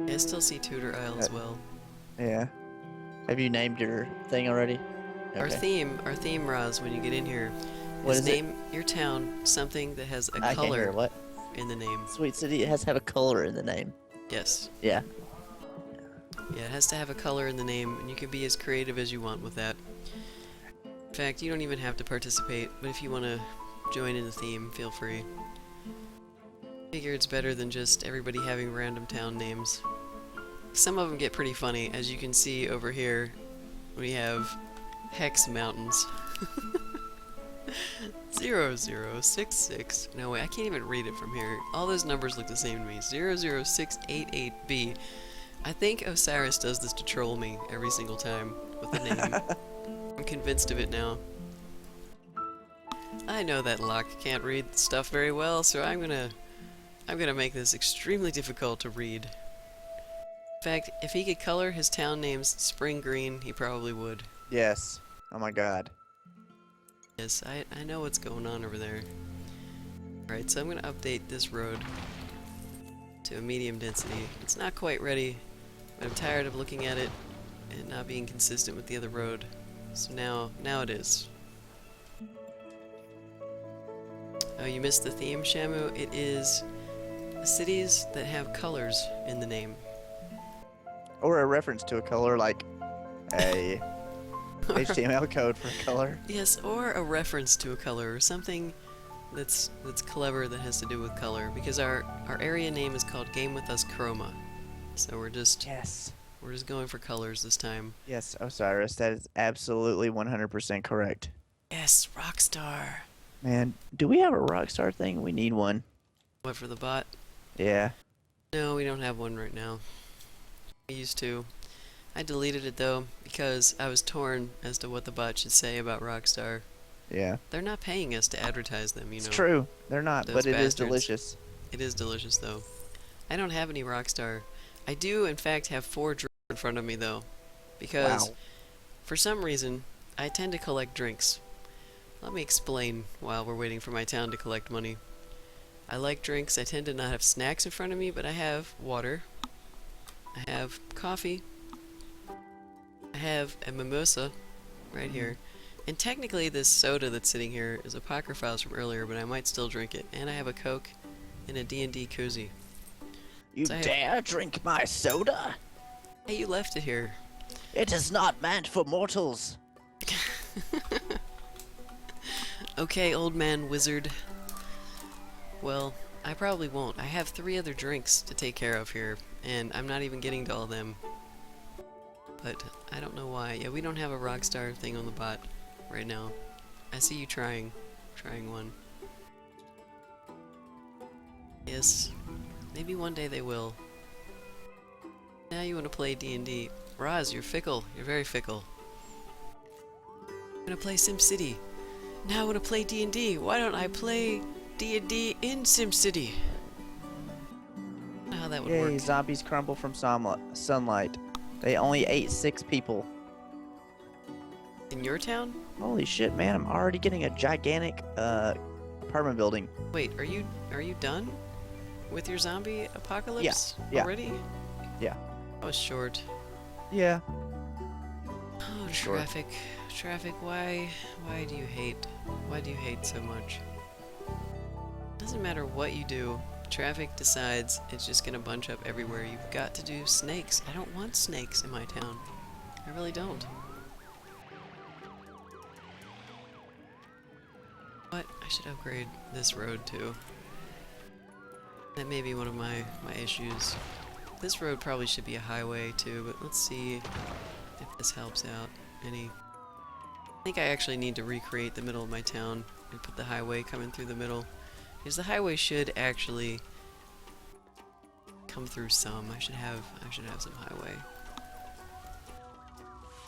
Yeah, I still see Tudor Isle as well. Yeah. Have you named your thing already? Okay. Our theme, Raz, when you get in here, What is name your town something that has a I can't hear color what? in the name. Sweet City, it has to have a color in the name. Yes. Yeah. Yeah, it has to have a color in the name, and you can be as creative as you want with that. In fact, you don't even have to participate, but if you want to join in the theme, feel free. I figure it's better than just everybody having random town names. Some of them get pretty funny, as you can see over here. We have Hex Mountains. 0066. No way, I can't even read it from here. All those numbers look the same to me. 00688B. I think Osiris does this to troll me every single time with the name. I'm convinced of it now. I know that Locke can't read stuff very well, so I'm gonna make this extremely difficult to read. In fact, if he could color his town names spring green, he probably would. Yes. Oh my god. Yes, I know what's going on over there. Alright, so I'm gonna update this road to a medium density. It's not quite ready, but I'm tired of looking at it and not being consistent with the other road. So now it is. Oh, you missed the theme, Shamu? It is cities that have colors in the name. Or a reference to a color, like a HTML code for a color. Yes, or a reference to a color, or something that's clever that has to do with color. Because our area name is called GameWithUs Chroma. So we're just going for colors this time. Yes, Osiris, that is absolutely 100% correct. Yes, Rockstar. Man, do we have a Rockstar thing? We need one. What, for the bot? Yeah. No, we don't have one right now. We used to. I deleted it though because I was torn as to what the bot should say about Rockstar. Yeah. They're not paying us to advertise them, you It's know. true. They're not, Those but it is bastards. delicious. It is delicious though. I don't have any Rockstar. I do in fact have 4 drinks in front of me though, because Wow. for some reason I tend to collect drinks. Let me explain while we're waiting for my town to collect money. I like drinks. I tend to not have snacks in front of me, but I have water. I have coffee. I have a mimosa right here. And technically this soda that's sitting here is Apocryphiles from earlier, but I might still drink it. And I have a Coke and a D&D koozie. You So dare drink my soda? Hey, you left it here. It is not meant for mortals. Okay, old man wizard. Well, I probably won't. I have 3 other drinks to take care of here, and I'm not even getting to all of them. But I don't know why. Yeah, we don't have a Rockstar thing on the bot right now. I see you trying one. Yes, maybe one day they will. Now you want to play D&D. Roz, you're fickle. You're very fickle. I'm gonna play SimCity. Now I want to play D&D. Why don't I play D&D in SimCity? I don't know how that would Yay, work. zombies crumble from sunlight. They only ate 6 people. In your town? Holy shit, man, I'm already getting a gigantic apartment building. Wait, are you done with your zombie apocalypse yeah. already? Yeah. That was short. Yeah. Oh, Sure. Traffic, why do you hate? Why do you hate so much? Doesn't matter what you do, traffic decides it's just gonna bunch up everywhere. You've got to do snakes. I don't want snakes in my town. I really don't. But I should upgrade this road too. That may be one of my issues. This road probably should be a highway too, but let's see if this helps out any. I think I actually need to recreate the middle of my town and put the highway coming through the middle. Because the highway should actually come through some. I should have some highway.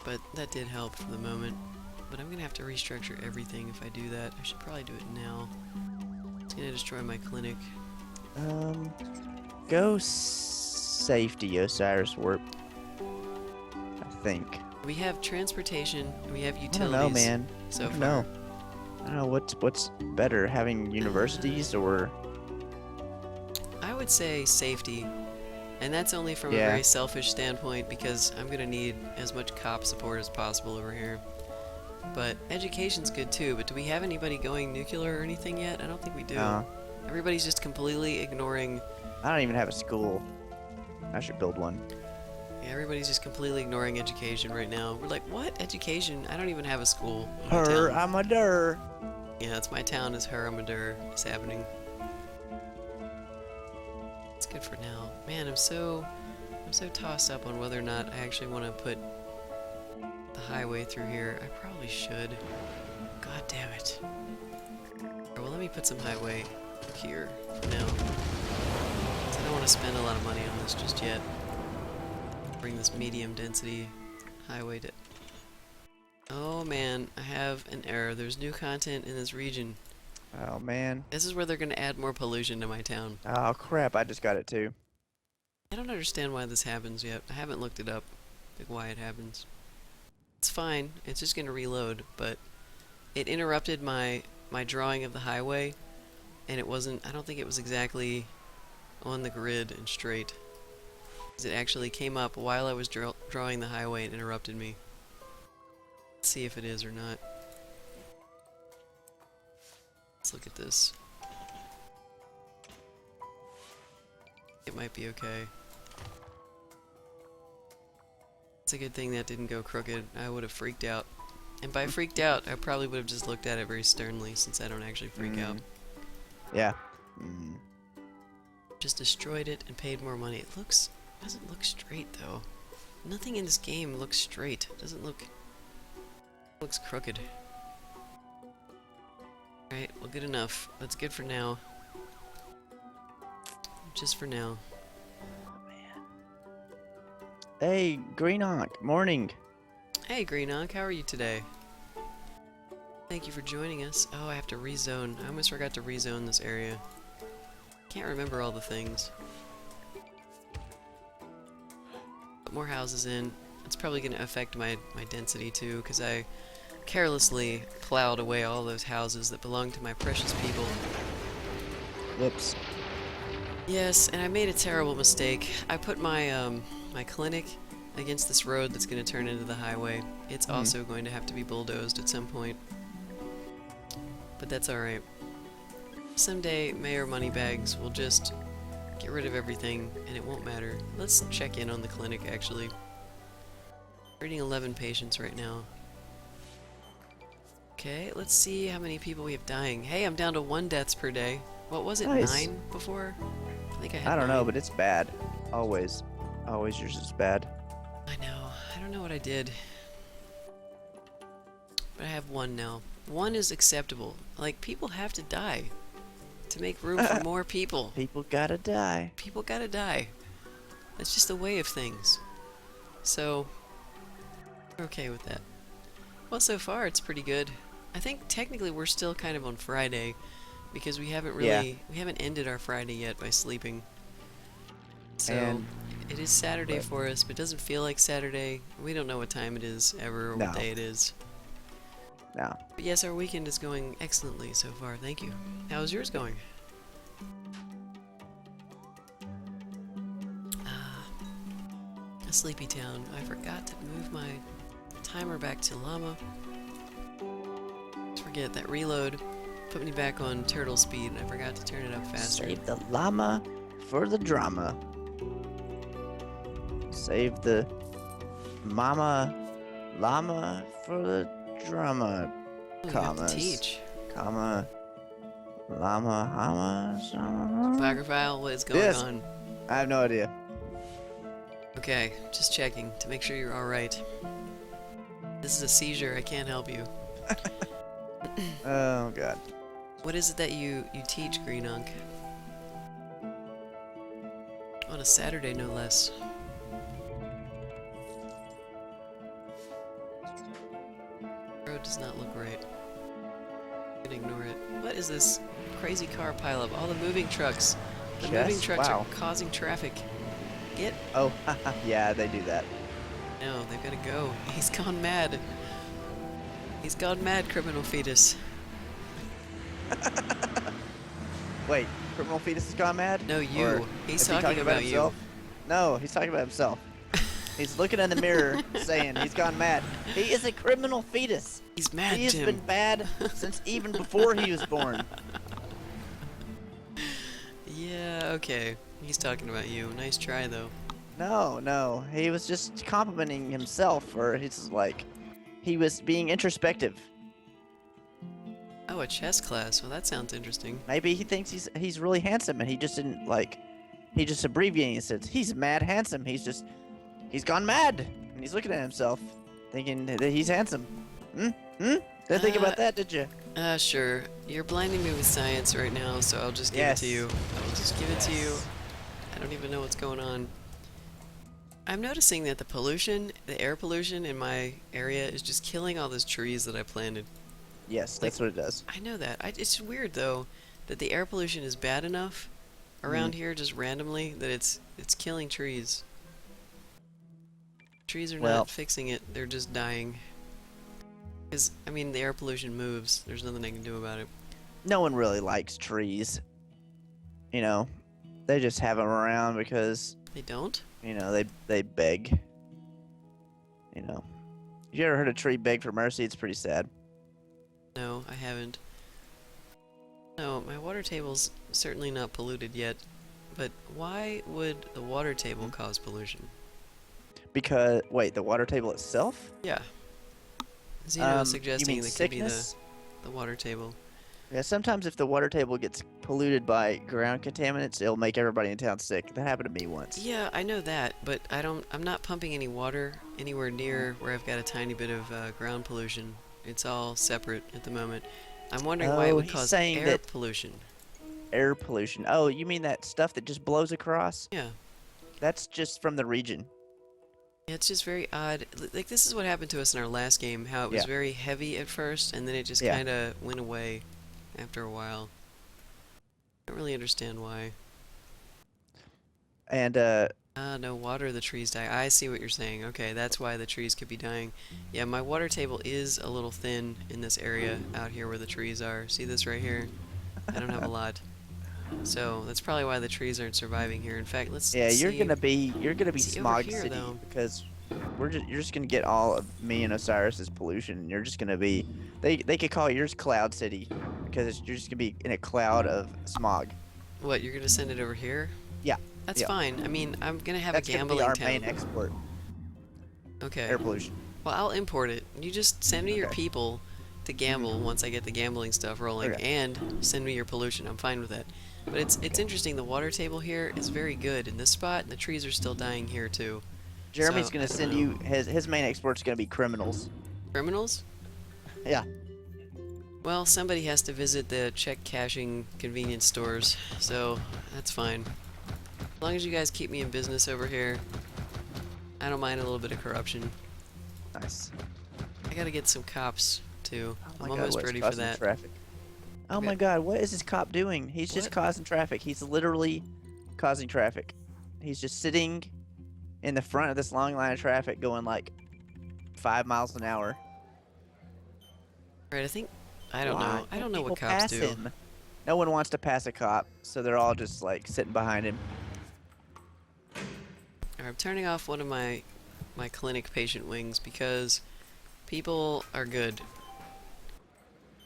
But that did help for the moment. But I'm gonna have to restructure everything if I do that. I should probably do it now. It's gonna destroy my clinic. Go safety, Osiris Warp. I think. We have transportation, and we have I utilities. don't know, man. So I don't far. know. I don't know what's better, having universities or. I would say safety. And that's only from a Yeah. very selfish standpoint because I'm gonna need as much cop support as possible over here. But education's good too, but do we have anybody going nuclear or anything yet? I don't think we do. Everybody's just completely ignoring... I don't even have a school. I should build one. Yeah, everybody's just completely ignoring education right now. We're like, what? Education? I don't even have a school. in my Her, town." I'm a der. Yeah, it's my town is Huramadur. It's happening. It's good for now. Man, I'm so tossed up on whether or not I actually want to put the highway through here. I probably should. God damn it. Alright, well, let me put some highway here for now. 'Cause I don't want to spend a lot of money on this just yet. Bring this medium density highway to... Oh man, I have an error. There's new content in this region. Oh man. This is where they're going to add more pollution to my town. Oh crap! I just got it too. I don't understand why this happens yet. I haven't looked it up, like why it happens. It's fine. It's just going to reload, but it interrupted my drawing of the highway, and it wasn't... I don't think it was exactly on the grid and straight. 'Cause it actually came up while I was drawing the highway and interrupted me. Let's see if it is or not. Let's look at this. It might be okay. It's a good thing that didn't go crooked. I would have freaked out. And by freaked out, I probably would have just looked at it very sternly since I don't actually freak out. Yeah. Just destroyed it and paid more money. It doesn't look straight though. Nothing in this game looks straight. It doesn't look... It looks crooked. Alright, well, good enough. That's good for now. Just for now. Hey, Greenhawk, morning. Hey, Greenhawk, how are you today? Thank you for joining us. Oh, I have to rezone. I almost forgot to rezone this area. Can't remember all the things. Put more houses in. It's probably going to affect my density too, because I carelessly plowed away all those houses that belong to my precious people. Whoops. Yes, and I made a terrible mistake. I put my my clinic against this road that's going to turn into the highway. It's also going to have to be bulldozed at some point. But that's alright. Someday, Mayor Moneybags will just get rid of everything, and it won't matter. Let's check in on the clinic, actually. Treating 11 patients right now. Okay, let's see how many people we have dying. Hey, I'm down to 1 deaths per day. What was it, Nice. 9 before? I think I had I don't know, 9. but it's bad. Always. Always yours is bad. I know. I don't know what I did. But I have 1 now. 1 is acceptable. Like, people have to die to make room for more people. People gotta die. People gotta die. That's just the way of things. So, we're okay with that. Well, so far it's pretty good. I think technically we're still kind of on Friday because we haven't really we haven't ended our Friday yet by sleeping. So And- it is Saturday right. for us, but it doesn't feel like Saturday. We don't know what time it is ever or what No. day it is. No. But yes, our weekend is going excellently so far. Thank you. How's yours going? A sleepy town. I forgot to move my timer back to llama. Forget that reload put me back on turtle speed, and I forgot to turn it up faster. Save the llama for the drama. Save the llama for the drama. Oh, you have to Commas. teach. Comma. Llama. Hama. Apocryphile, what is going Yes. on? I have no idea. Okay, just checking to make sure you're alright. This is a seizure, I can't help you. Oh god. What is it that you teach, Greenunk? On a Saturday, no less. Road does not look right. You can ignore it. What is this crazy car pileup? All the moving trucks. The moving Yes, trucks wow. are causing traffic. Get? Oh, yeah, they do that. No, they've got to go. He's gone mad. He's gone mad, criminal fetus. Wait, criminal fetus has gone mad? No, you. Or He's is he talking about you. himself? No, he's talking about himself. He's looking in the mirror saying he's gone mad. He is a criminal fetus. He's mad, He has Tim. been bad since even before he was born. Yeah, okay. He's talking about you. Nice try, though. No, he was just complimenting himself, or he's like, he was being introspective. Oh, a chess class. Well, that sounds interesting. Maybe he thinks he's really handsome, and he just didn't like, he just abbreviating it. Says he's mad handsome. He's gone mad, and he's looking at himself, thinking that he's handsome. Didn't think about that, did you? Sure. You're blinding me with science right now, so I'll just give it to you. I'll just give it to you. I don't even know what's going on. I'm noticing that the pollution, the air pollution in my area is just killing all those trees that I planted. Yes, that's what it does. I know that. It's weird, though, that the air pollution is bad enough around here just randomly that it's killing trees. Trees are Well- not fixing it. They're just dying. Because, I mean, the air pollution moves. There's nothing they can do about it. No one really likes trees. You know, they just have them around because, They don't? you know, they beg. You know, you ever heard a tree beg for mercy? It's pretty sad. No, I haven't. No, my water table's certainly not polluted yet. But why would the water table cause pollution? Because wait, the water table itself? Yeah. Zeno was You suggesting mean that sickness? could be the water table. Yeah, sometimes if the water table gets polluted by ground contaminants, it'll make everybody in town sick. That happened to me once. Yeah, I know that, but I'm not pumping any water anywhere near where I've got a tiny bit of ground pollution. It's all separate at the moment. I'm wondering why it Oh, would he's cause saying air that pollution. air pollution. Oh, you mean that stuff that just blows across? Yeah. That's just from the region. Yeah, it's just very odd. Like, this is what happened to us in our last game, how it was Yeah, very heavy at first, and then it just yeah. kind of went away after a while. I don't really understand why. And Ah, no, water the trees die. I see what you're saying. Okay, that's why the trees could be dying. Yeah, my water table is a little thin in this area out here where the trees are. See this right here? I don't have a lot. So, that's probably why the trees aren't surviving here. In fact, let's yeah, see. you're gonna be See over smog here, city though. because you're just gonna get all of me and Osiris's pollution, and you're just gonna be they could call yours cloud city because you're just gonna be in a cloud of smog. What, you're gonna send it over here? Yeah, That's yeah. fine. I mean, I'm gonna have a That's gonna be gambling our town. main export, Okay. air pollution. Well, I'll import it. You just send me your Okay. people to gamble once I get the gambling stuff rolling, Okay. and send me your pollution. I'm fine with that. But it's interesting. The water table here is very good in this spot, and the trees are still dying here too. Jeremy's So I gonna don't send know. you his main export's gonna be criminals. Criminals? Yeah. Well, somebody has to visit the check cashing convenience stores, so that's fine. As long as you guys keep me in business over here, I don't mind a little bit of corruption. Nice. I gotta get some cops too. Oh I'm my God, almost what's ready for causing that. traffic? Oh Okay. my God, what is this cop doing? He's just What? causing traffic. He's literally causing traffic. He's just sitting in the front of this long line of traffic going like 5 miles an hour. Right, I don't Why know. I won't don't know what people cops pass do. him? No one wants to pass a cop, so they're all just like sitting behind him. Alright, I'm turning off one of my clinic patient wings because people are good.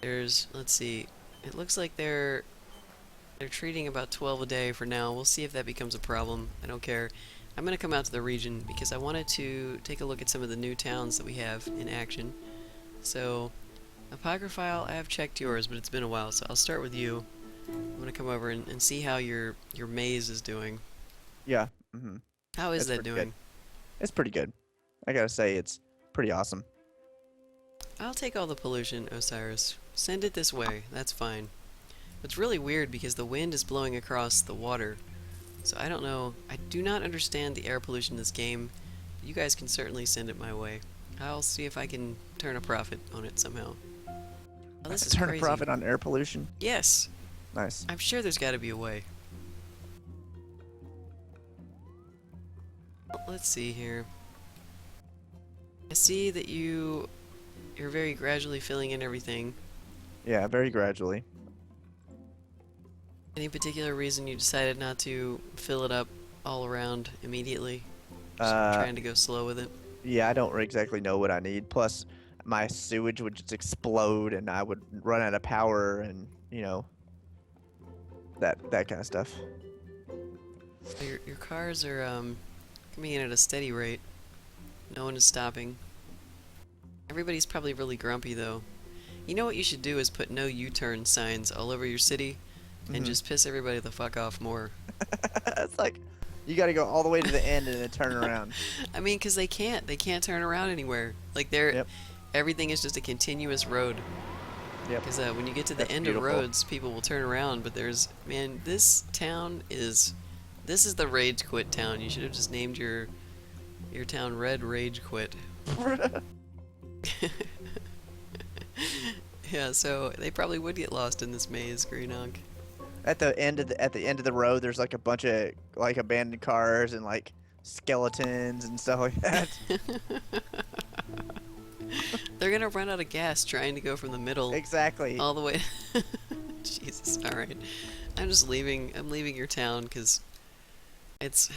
Let's see. It looks like they're treating about 12 a day for now. We'll see if that becomes a problem. I don't care. I'm gonna come out to the region because I wanted to take a look at some of the new towns that we have in action. So, Apocryphile, I have checked yours, but it's been a while, so I'll start with you. I'm gonna come over and see how your maze is doing. Yeah. Mm-hmm. How is It's that pretty doing? good. It's pretty good. I gotta say, it's pretty awesome. I'll take all the pollution, Osiris. Send it this way. That's fine. It's really weird because the wind is blowing across the water. So I don't know. I do not understand the air pollution in this game. You guys can certainly send it my way. I'll see if I can turn a profit on it somehow. Oh, this is Turn crazy. a profit on air pollution. Yes. Nice. I'm sure there's got to be a way. Let's see here. I see that you're very gradually filling in everything. Yeah, very gradually. Any particular reason you decided not to fill it up all around immediately? Just trying to go slow with it? Yeah, I don't exactly know what I need. Plus, my sewage would just explode, and I would run out of power, and that kind of stuff. Your cars are coming in at a steady rate. No one is stopping. Everybody's probably really grumpy though. You know what you should do is put no U-turn signs all over your city and just piss everybody the fuck off more. It's like you got to go all the way to the end and then turn around. I mean, 'cause they can't turn around anywhere. Like Yep. everything is just a continuous road. Yep. Because when you get to the That's end beautiful. of roads, people will turn around. But man, this is the Rage Quit town. You should have just named your town Red Rage Quit. Yeah, so they probably would get lost in this maze, Greenonk. At the end of the road, there's like a bunch of like abandoned cars and like skeletons and stuff like that. They're gonna run out of gas trying to go from the middle Exactly. all the way. Jesus, all right. I'm leaving your town because that's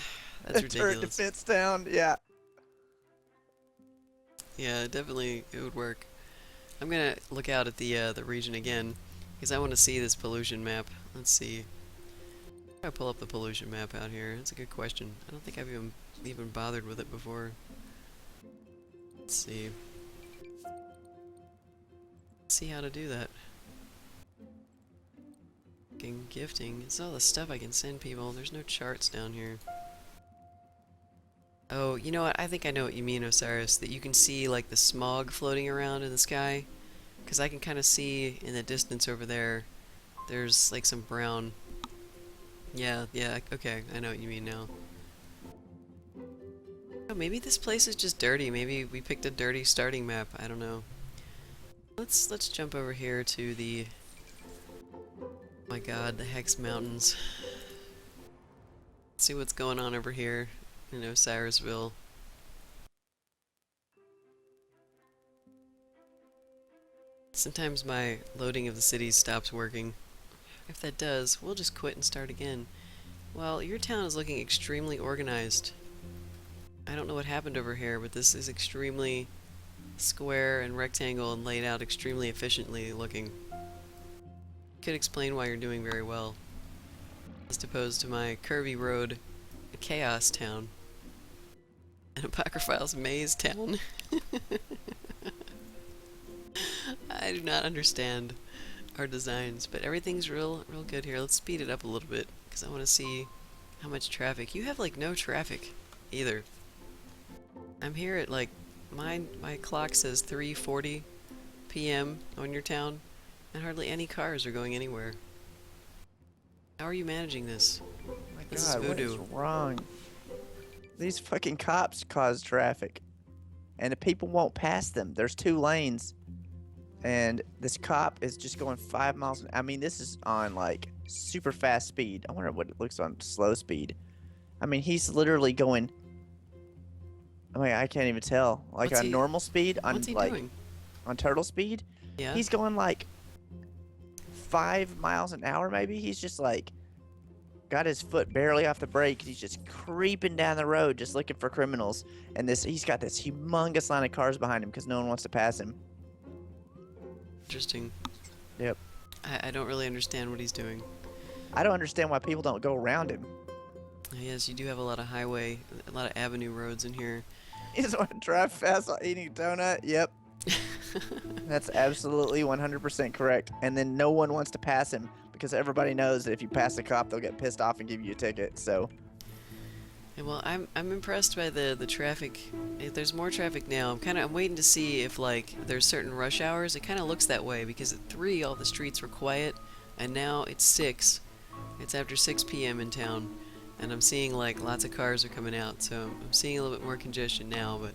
Turret ridiculous. defense down. Yeah. Yeah, definitely it would work. I'm gonna look out at the region again because I want to see this pollution map. Let's see. How do I pull up the pollution map out here? That's a good question. I don't think I've even bothered with it before. Let's see. Let's see how to do that. Gifting. It's all the stuff I can send people. There's no charts down here. Oh, you know what? I think I know what you mean, Osiris. That you can see like the smog floating around in the sky. Because I can kind of see in the distance over there, there's like some brown. Yeah, okay, I know what you mean now. Oh, maybe this place is just dirty. Maybe we picked a dirty starting map. I don't know. Let's jump over here to the... Oh my god, the Hex Mountains. See what's going on over here in Osirisville. Sometimes my loading of the cities stops working. If that does, we'll just quit and start again. Well, your town is looking extremely organized. I don't know what happened over here, but this is extremely square and rectangle and laid out extremely efficiently looking. Could explain why you're doing very well. As opposed to my curvy road, a chaos town. And Apocryphile's maze town. I do not understand our designs, but everything's real good here. Let's speed it up a little bit, because I want to see how much traffic. You have like no traffic either. I'm here at like, my clock says 3:40 p.m. on your town, and hardly any cars are going anywhere. How are you managing this? Oh my This is God, what is voodoo. wrong? These fucking cops cause traffic, and the people won't pass them. There's 2 lanes, and this cop is just going 5 miles. I mean, this is on like super fast speed. I wonder what it looks on slow speed. I mean, he's literally going. I mean, I can't even tell. Like What's on he- normal speed, on What's he like doing? on turtle speed, Yeah? he's going like 5 miles an hour. Maybe he's just like got his foot barely off the brake. He's just creeping down the road, just looking for criminals. And he's got this humongous line of cars behind him because no one wants to pass him. Interesting. Yep. I don't really understand what he's doing. I don't understand why people don't go around him. Yes, you do have a lot of highway, a lot of avenue roads in here. He just want to drive fast while eating a donut. Yep. That's absolutely 100% correct. And then no one wants to pass him because everybody knows that if you pass a cop, they'll get pissed off and give you a ticket. So. Yeah, well, I'm impressed by the traffic. If there's more traffic now, I'm waiting to see if like there's certain rush hours. It kind of looks that way because at 3 all the streets were quiet, and now it's 6. It's after 6 p.m. in town, and I'm seeing like lots of cars are coming out. So I'm seeing a little bit more congestion now. But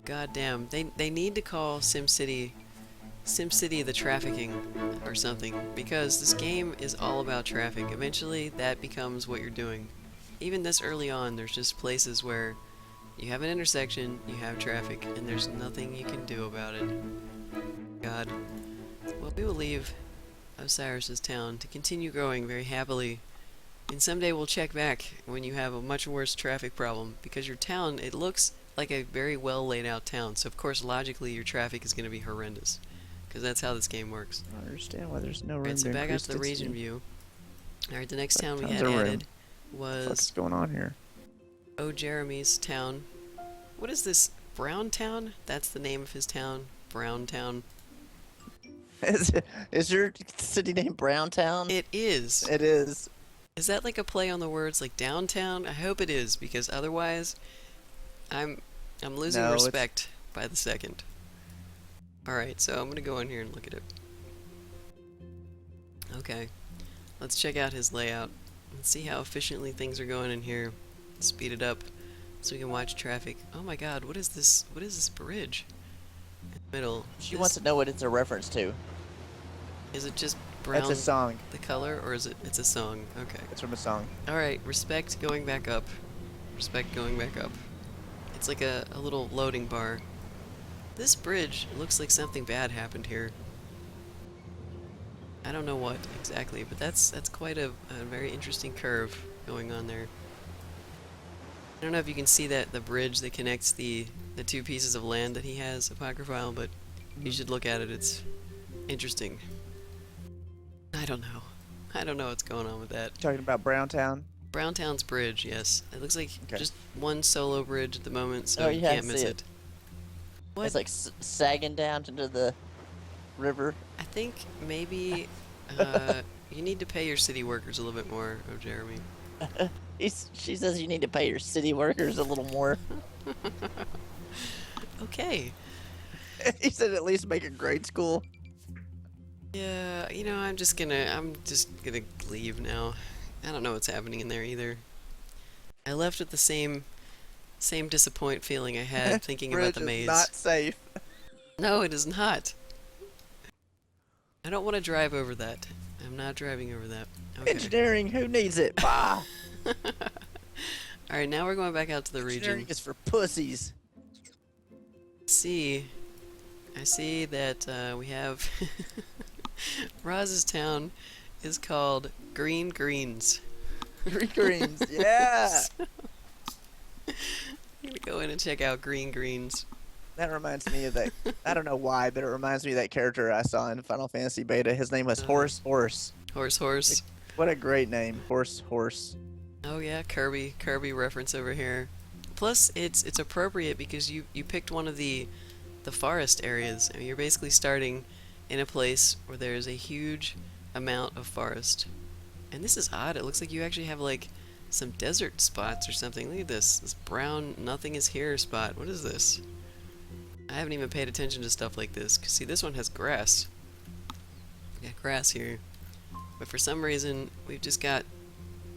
goddamn, they need to call SimCity the trafficking or something, because this game is all about traffic. Eventually, that becomes what you're doing. Even this early on, there's just places where you have an intersection, you have traffic, and there's nothing you can do about it. God. Well, we will leave Osiris's town to continue growing very happily, and someday we'll check back when you have a much worse traffic problem, because your town, it looks like a very well laid out town, so of course logically your traffic is going to be horrendous, because that's how this game works. I don't understand why there's no room Alright, so to back up increase to the region density. view. Alright, the next town we Tons had of room. added What the fuck's was going on here? Oh Jeremy's town. What is this? Brown Town? That's the name of his town. Brown Town. Is your city named Browntown? It is. It is. Is that like a play on the words like downtown? I hope it is, because otherwise I'm losing No, it's- respect by the second. Alright, so I'm gonna go in here and look at it. Okay. Let's check out his layout. Let's see how efficiently things are going in here. Speed it up so we can watch traffic. Oh my god, what is this? What is this bridge? In the middle. She wants to know what it's a reference to. Is it just brown, It's a song. the color, or is it's a song? Okay. It's from a song. Alright, respect going back up. Respect going back up. It's like a little loading bar. This bridge looks like something bad happened here. I don't know what exactly, but that's quite a very interesting curve going on there. I don't know if you can see that the bridge that connects the 2 pieces of land that he has, Apocryphile, but you should look at it. It's interesting. I don't know. I don't know what's going on with that. Talking about Browntown. Browntown's bridge, yes. It looks like Okay. just one solo bridge at the moment, so Oh, you yeah, I can't miss see it. What? It's like sagging down into the river. I think maybe you need to pay your city workers a little bit more, oh Jeremy. She says you need to pay your city workers a little more. Okay. He said at least make a grade school. Yeah, I'm just gonna leave now. I don't know what's happening in there either. I left with the same disappoint feeling I had thinking about Bridge the is maze. not safe. No, it is not. I don't want to drive over that. I'm not driving over that. Okay. Engineering, who needs it? Bah! Alright, now we're going back out to the Engineering region. is for pussies. See, I see that we have Roz's town is called Green Greens. Green greens, yeah. I'm gonna go in and check out Green Greens. That reminds me of that. I don't know why, but it reminds me of that character I saw in Final Fantasy Beta. His name was Horse Horse. Horse. What a great name, Horse Horse. Oh yeah, Kirby reference over here. Plus, it's appropriate because you picked one of the forest areas. I mean, you're basically starting in a place where there's a huge amount of forest. And this is odd. It looks like you actually have like some desert spots or something. Look at this brown nothing is here spot. What is this? I haven't even paid attention to stuff like this. 'Cause see, this one has grass. We got grass here, but for some reason we've just got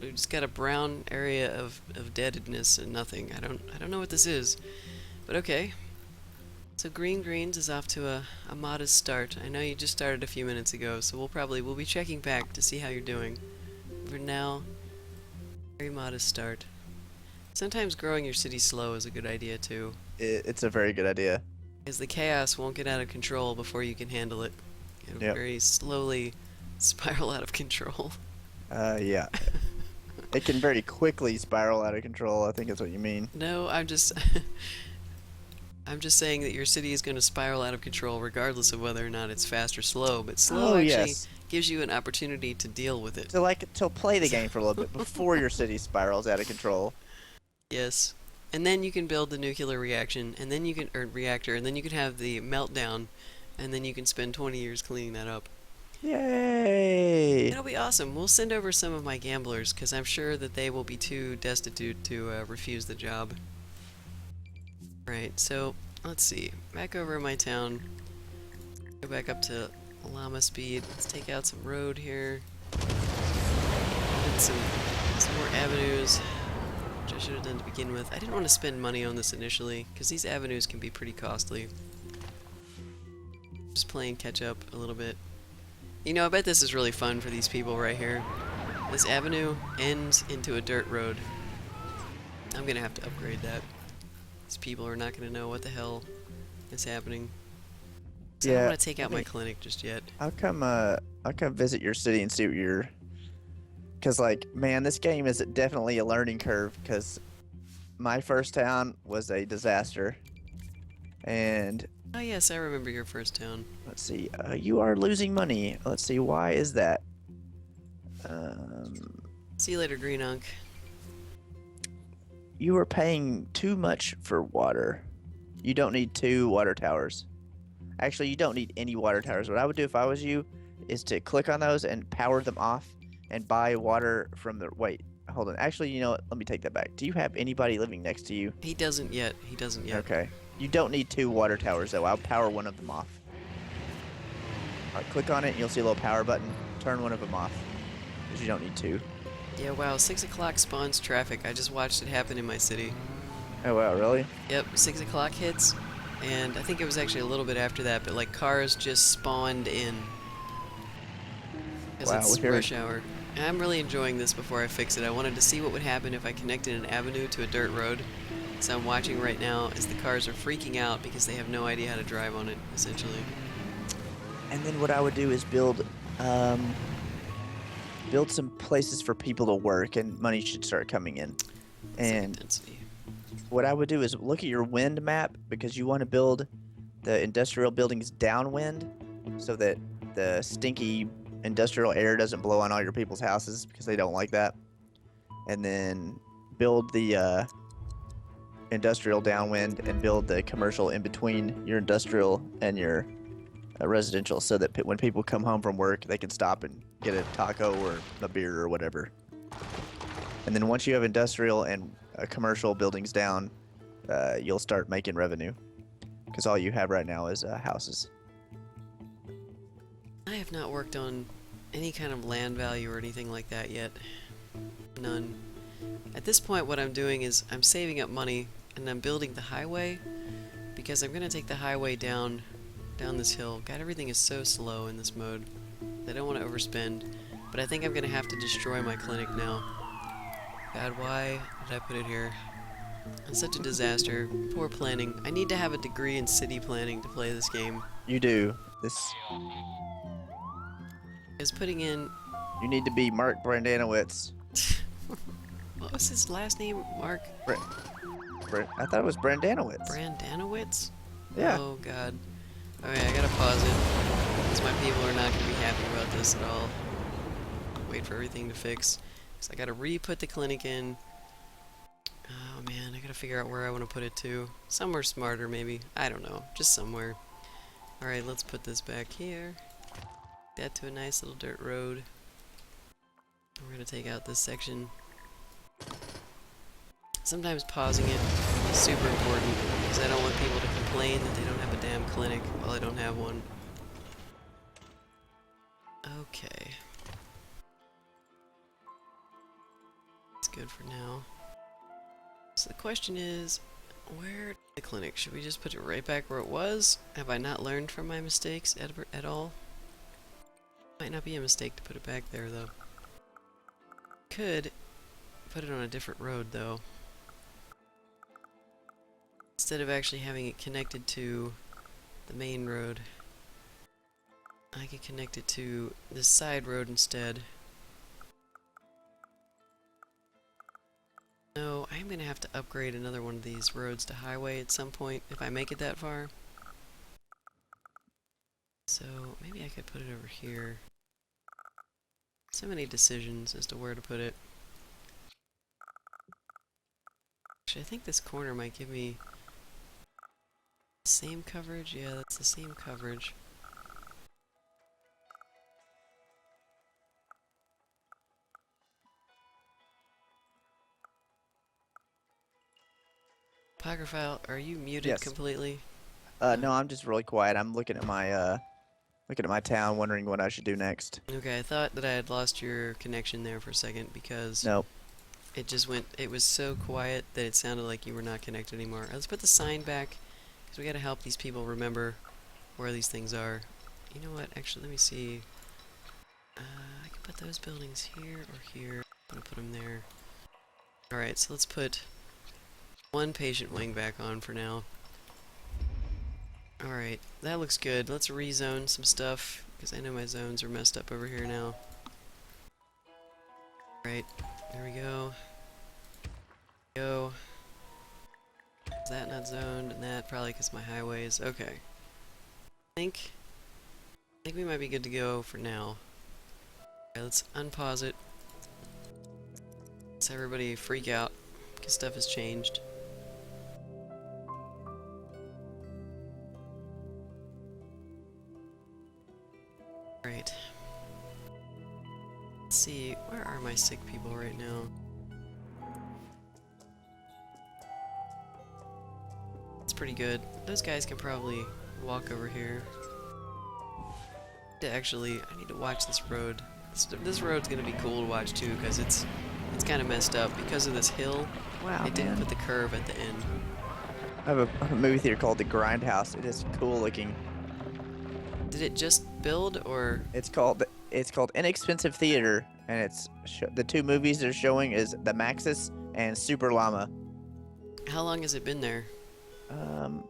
a brown area of deadness and nothing. I don't know what this is, but okay. So Green Greens is off to a modest start. I know you just started a few minutes ago, so we'll be checking back to see how you're doing. For now, very modest start. Sometimes growing your city slow is a good idea too, It's a very good idea. because the chaos won't get out of control before you can handle it. It'll Yep. very slowly spiral out of control. Yeah. It can very quickly spiral out of control, I think is what you mean. No, I'm just I'm just saying that your city is going to spiral out of control regardless of whether or not it's fast or slow, but slow Oh, actually yes. gives you an opportunity to deal with it. To play the game for a little bit before your city spirals out of control. Yes. And then you can build the nuclear reaction, and then you can or reactor, and then you can have the meltdown, and then you can spend 20 years cleaning that up. Yay! It'll be awesome. We'll send over some of my gamblers, because I'm sure that they will be too destitute to refuse the job. Right, so let's see. Back over in my town. Go back up to llama speed. Let's take out some road here. Did some more avenues, which I should have done to begin with. I didn't want to spend money on this initially, because these avenues can be pretty costly. Just playing catch up a little bit. I bet this is really fun for these people right here. This avenue ends into a dirt road. I'm gonna have to upgrade that. These people are not gonna know what the hell is happening. So I don't want to take out my clinic just yet. I'll come visit your city and see what you're. Cause like, man, this game is definitely a learning curve. Cause my first town was a disaster, and Oh yes, I remember your first town. let's see, you are losing money. Let's see, why is that? See you later, Green Unk. You are paying too much for water. You don't need 2 water towers. Actually, you don't need any water towers. What I would do if I was you is to click on those and power them off and buy water from the... Wait, hold on. Actually, you know what? Let me take that back. Do you have anybody living next to you? He doesn't yet. He doesn't yet. Okay. You don't need 2 water towers, though. I'll power one of them off. All right, click on it, and you'll see a little power button. Turn one of them off, because you don't need 2. Yeah, wow, 6 o'clock spawns traffic. I just watched it happen in my city. Oh, wow, really? Yep, 6 o'clock hits, and I think it was actually a little bit after that, but like cars just spawned in. Because Wow, it's we're rush hour. And I'm really enjoying this before I fix it. I wanted to see what would happen if I connected an avenue to a dirt road. So I'm watching right now as the cars are freaking out because they have no idea how to drive on it, essentially. And then what I would do is build some places for people to work, and money should start coming in. And Density. what I would do is look at your wind map, because you want to build the industrial buildings downwind so that the stinky industrial air doesn't blow on all your people's houses, because they don't like that. And then build the industrial downwind and build the commercial in between your industrial and your residential, so that when people come home from work, they can stop and get a taco or a beer or whatever. And then once you have industrial and commercial buildings down, you'll start making revenue, because all you have right now is houses. I have not worked on any kind of land value or anything like that yet. None. At this point, what I'm doing is I'm saving up money and I'm building the highway because I'm gonna take the highway down this hill. God, everything is so slow in this mode. I don't want to overspend, but I think I'm gonna have to destroy my clinic now. God, why did I put it here? It's such a disaster. Poor planning. I need to have a degree in city planning to play this game. You do. This. Is putting in... You need to be Mark Brandanowitz. What was his last name? Mark? I thought it was Brandanowitz. Brandanowitz? Yeah. Oh, God. Okay, I gotta pause it. Because my people are not gonna be happy about this at all. Wait for everything to fix. So I gotta re-put the clinic in. Oh, man, I gotta figure out where I want to put it to. Somewhere smarter, maybe. I don't know. Just somewhere. Alright, let's put this back here. That to a nice little dirt road. We're gonna take out this section. Sometimes pausing it is super important because I don't want people to complain that they don't have a damn clinic while I don't have one. Okay. That's good for now. So the question is, where the clinic? Should we just put it right back where it was? Have I not learned from my mistakes at all? Might not be a mistake to put it back there though. Could put it on a different road though. Instead of actually having it connected to the main road, I could connect it to this side road instead. No, I'm gonna have to upgrade another one of these roads to highway at some point if I make it that far. So maybe I could put it over here. So many decisions as to where to put it. Actually, I think this corner might give me the same coverage. Yeah, that's the same coverage. Apocryphile, are you muted Yes. completely? No, I'm just really quiet. I'm looking at my town, wondering what I should do next. Okay, I thought that I had lost your connection there for a second because Nope. it just went, it was so quiet that it sounded like you were not connected anymore. Let's put the sign back because we gotta help these people remember where these things are. You know what, actually, let me see. I can put those buildings here or here. I'm gonna put them there. Alright, so let's put one patient wing back on for now. Alright, that looks good. Let's rezone some stuff, because I know my zones are messed up over here now. Alright, there we go. Go. Is that not zoned? And that probably because my highways. Okay. I think we might be good to go for now. Alright, let's unpause it. Let's everybody freak out, because stuff has changed. Right. Let's see, where are my sick people right now? It's pretty good. Those guys can probably walk over here. Actually, I need to watch this road. This road's gonna be cool to watch too, because it's kind of messed up because of this hill. Wow, It didn't man. put the curve at the end. I have a movie theater called The Grindhouse. It is cool looking. Did it just build, or It's called Inexpensive Theater, and it's the two movies they're showing is The Maxis and Super Llama. how long has it been there?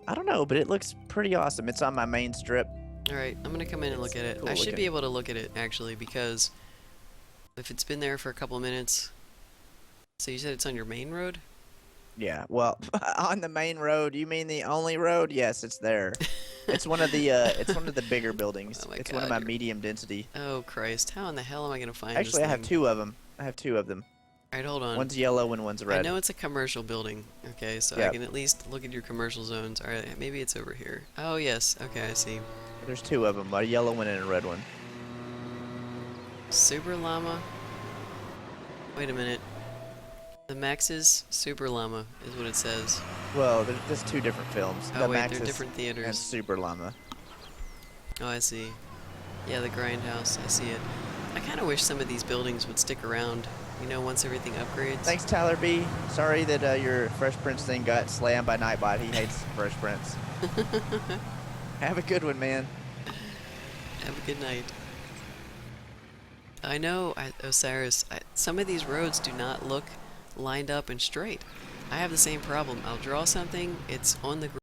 I don't know, but it looks pretty awesome. It's on my main strip. Alright, I'm gonna come in and look at it. cool I should be looking. able to look at it, actually, because if it's been there for a couple of minutes... So you said it's on your main road? Yeah, well, on the main road. You mean the only road? Yes, it's there. It's one of the bigger buildings. Oh my It's one of God, my you're- medium density. Oh Christ, how in the hell am I gonna find Actually, I this have thing? two of them. Alright, hold on. One's yellow and one's I red. know it's a commercial building, okay, so I Yep. can at least look at your commercial zones. Alright, maybe it's over here. Oh yes, okay, I see. There's two of them, a yellow one and a red one. Super Llama? Wait a minute. The Max's Super Llama is what it says. Well, there's two different films. Oh The wait, they're Maxis different and theaters. Super Llama. Oh, I see. Yeah, the grindhouse. I see it. I kind of wish some of these buildings would stick around, you know, once everything upgrades. Thanks, Tyler B. Sorry that your Fresh Prince thing got slammed by Nightbot. He hates Fresh Prince. Have a good one, man. Have a good night. I know, Osiris, some of these roads do not look lined up and straight. I have the same problem. I'll draw something, it's on the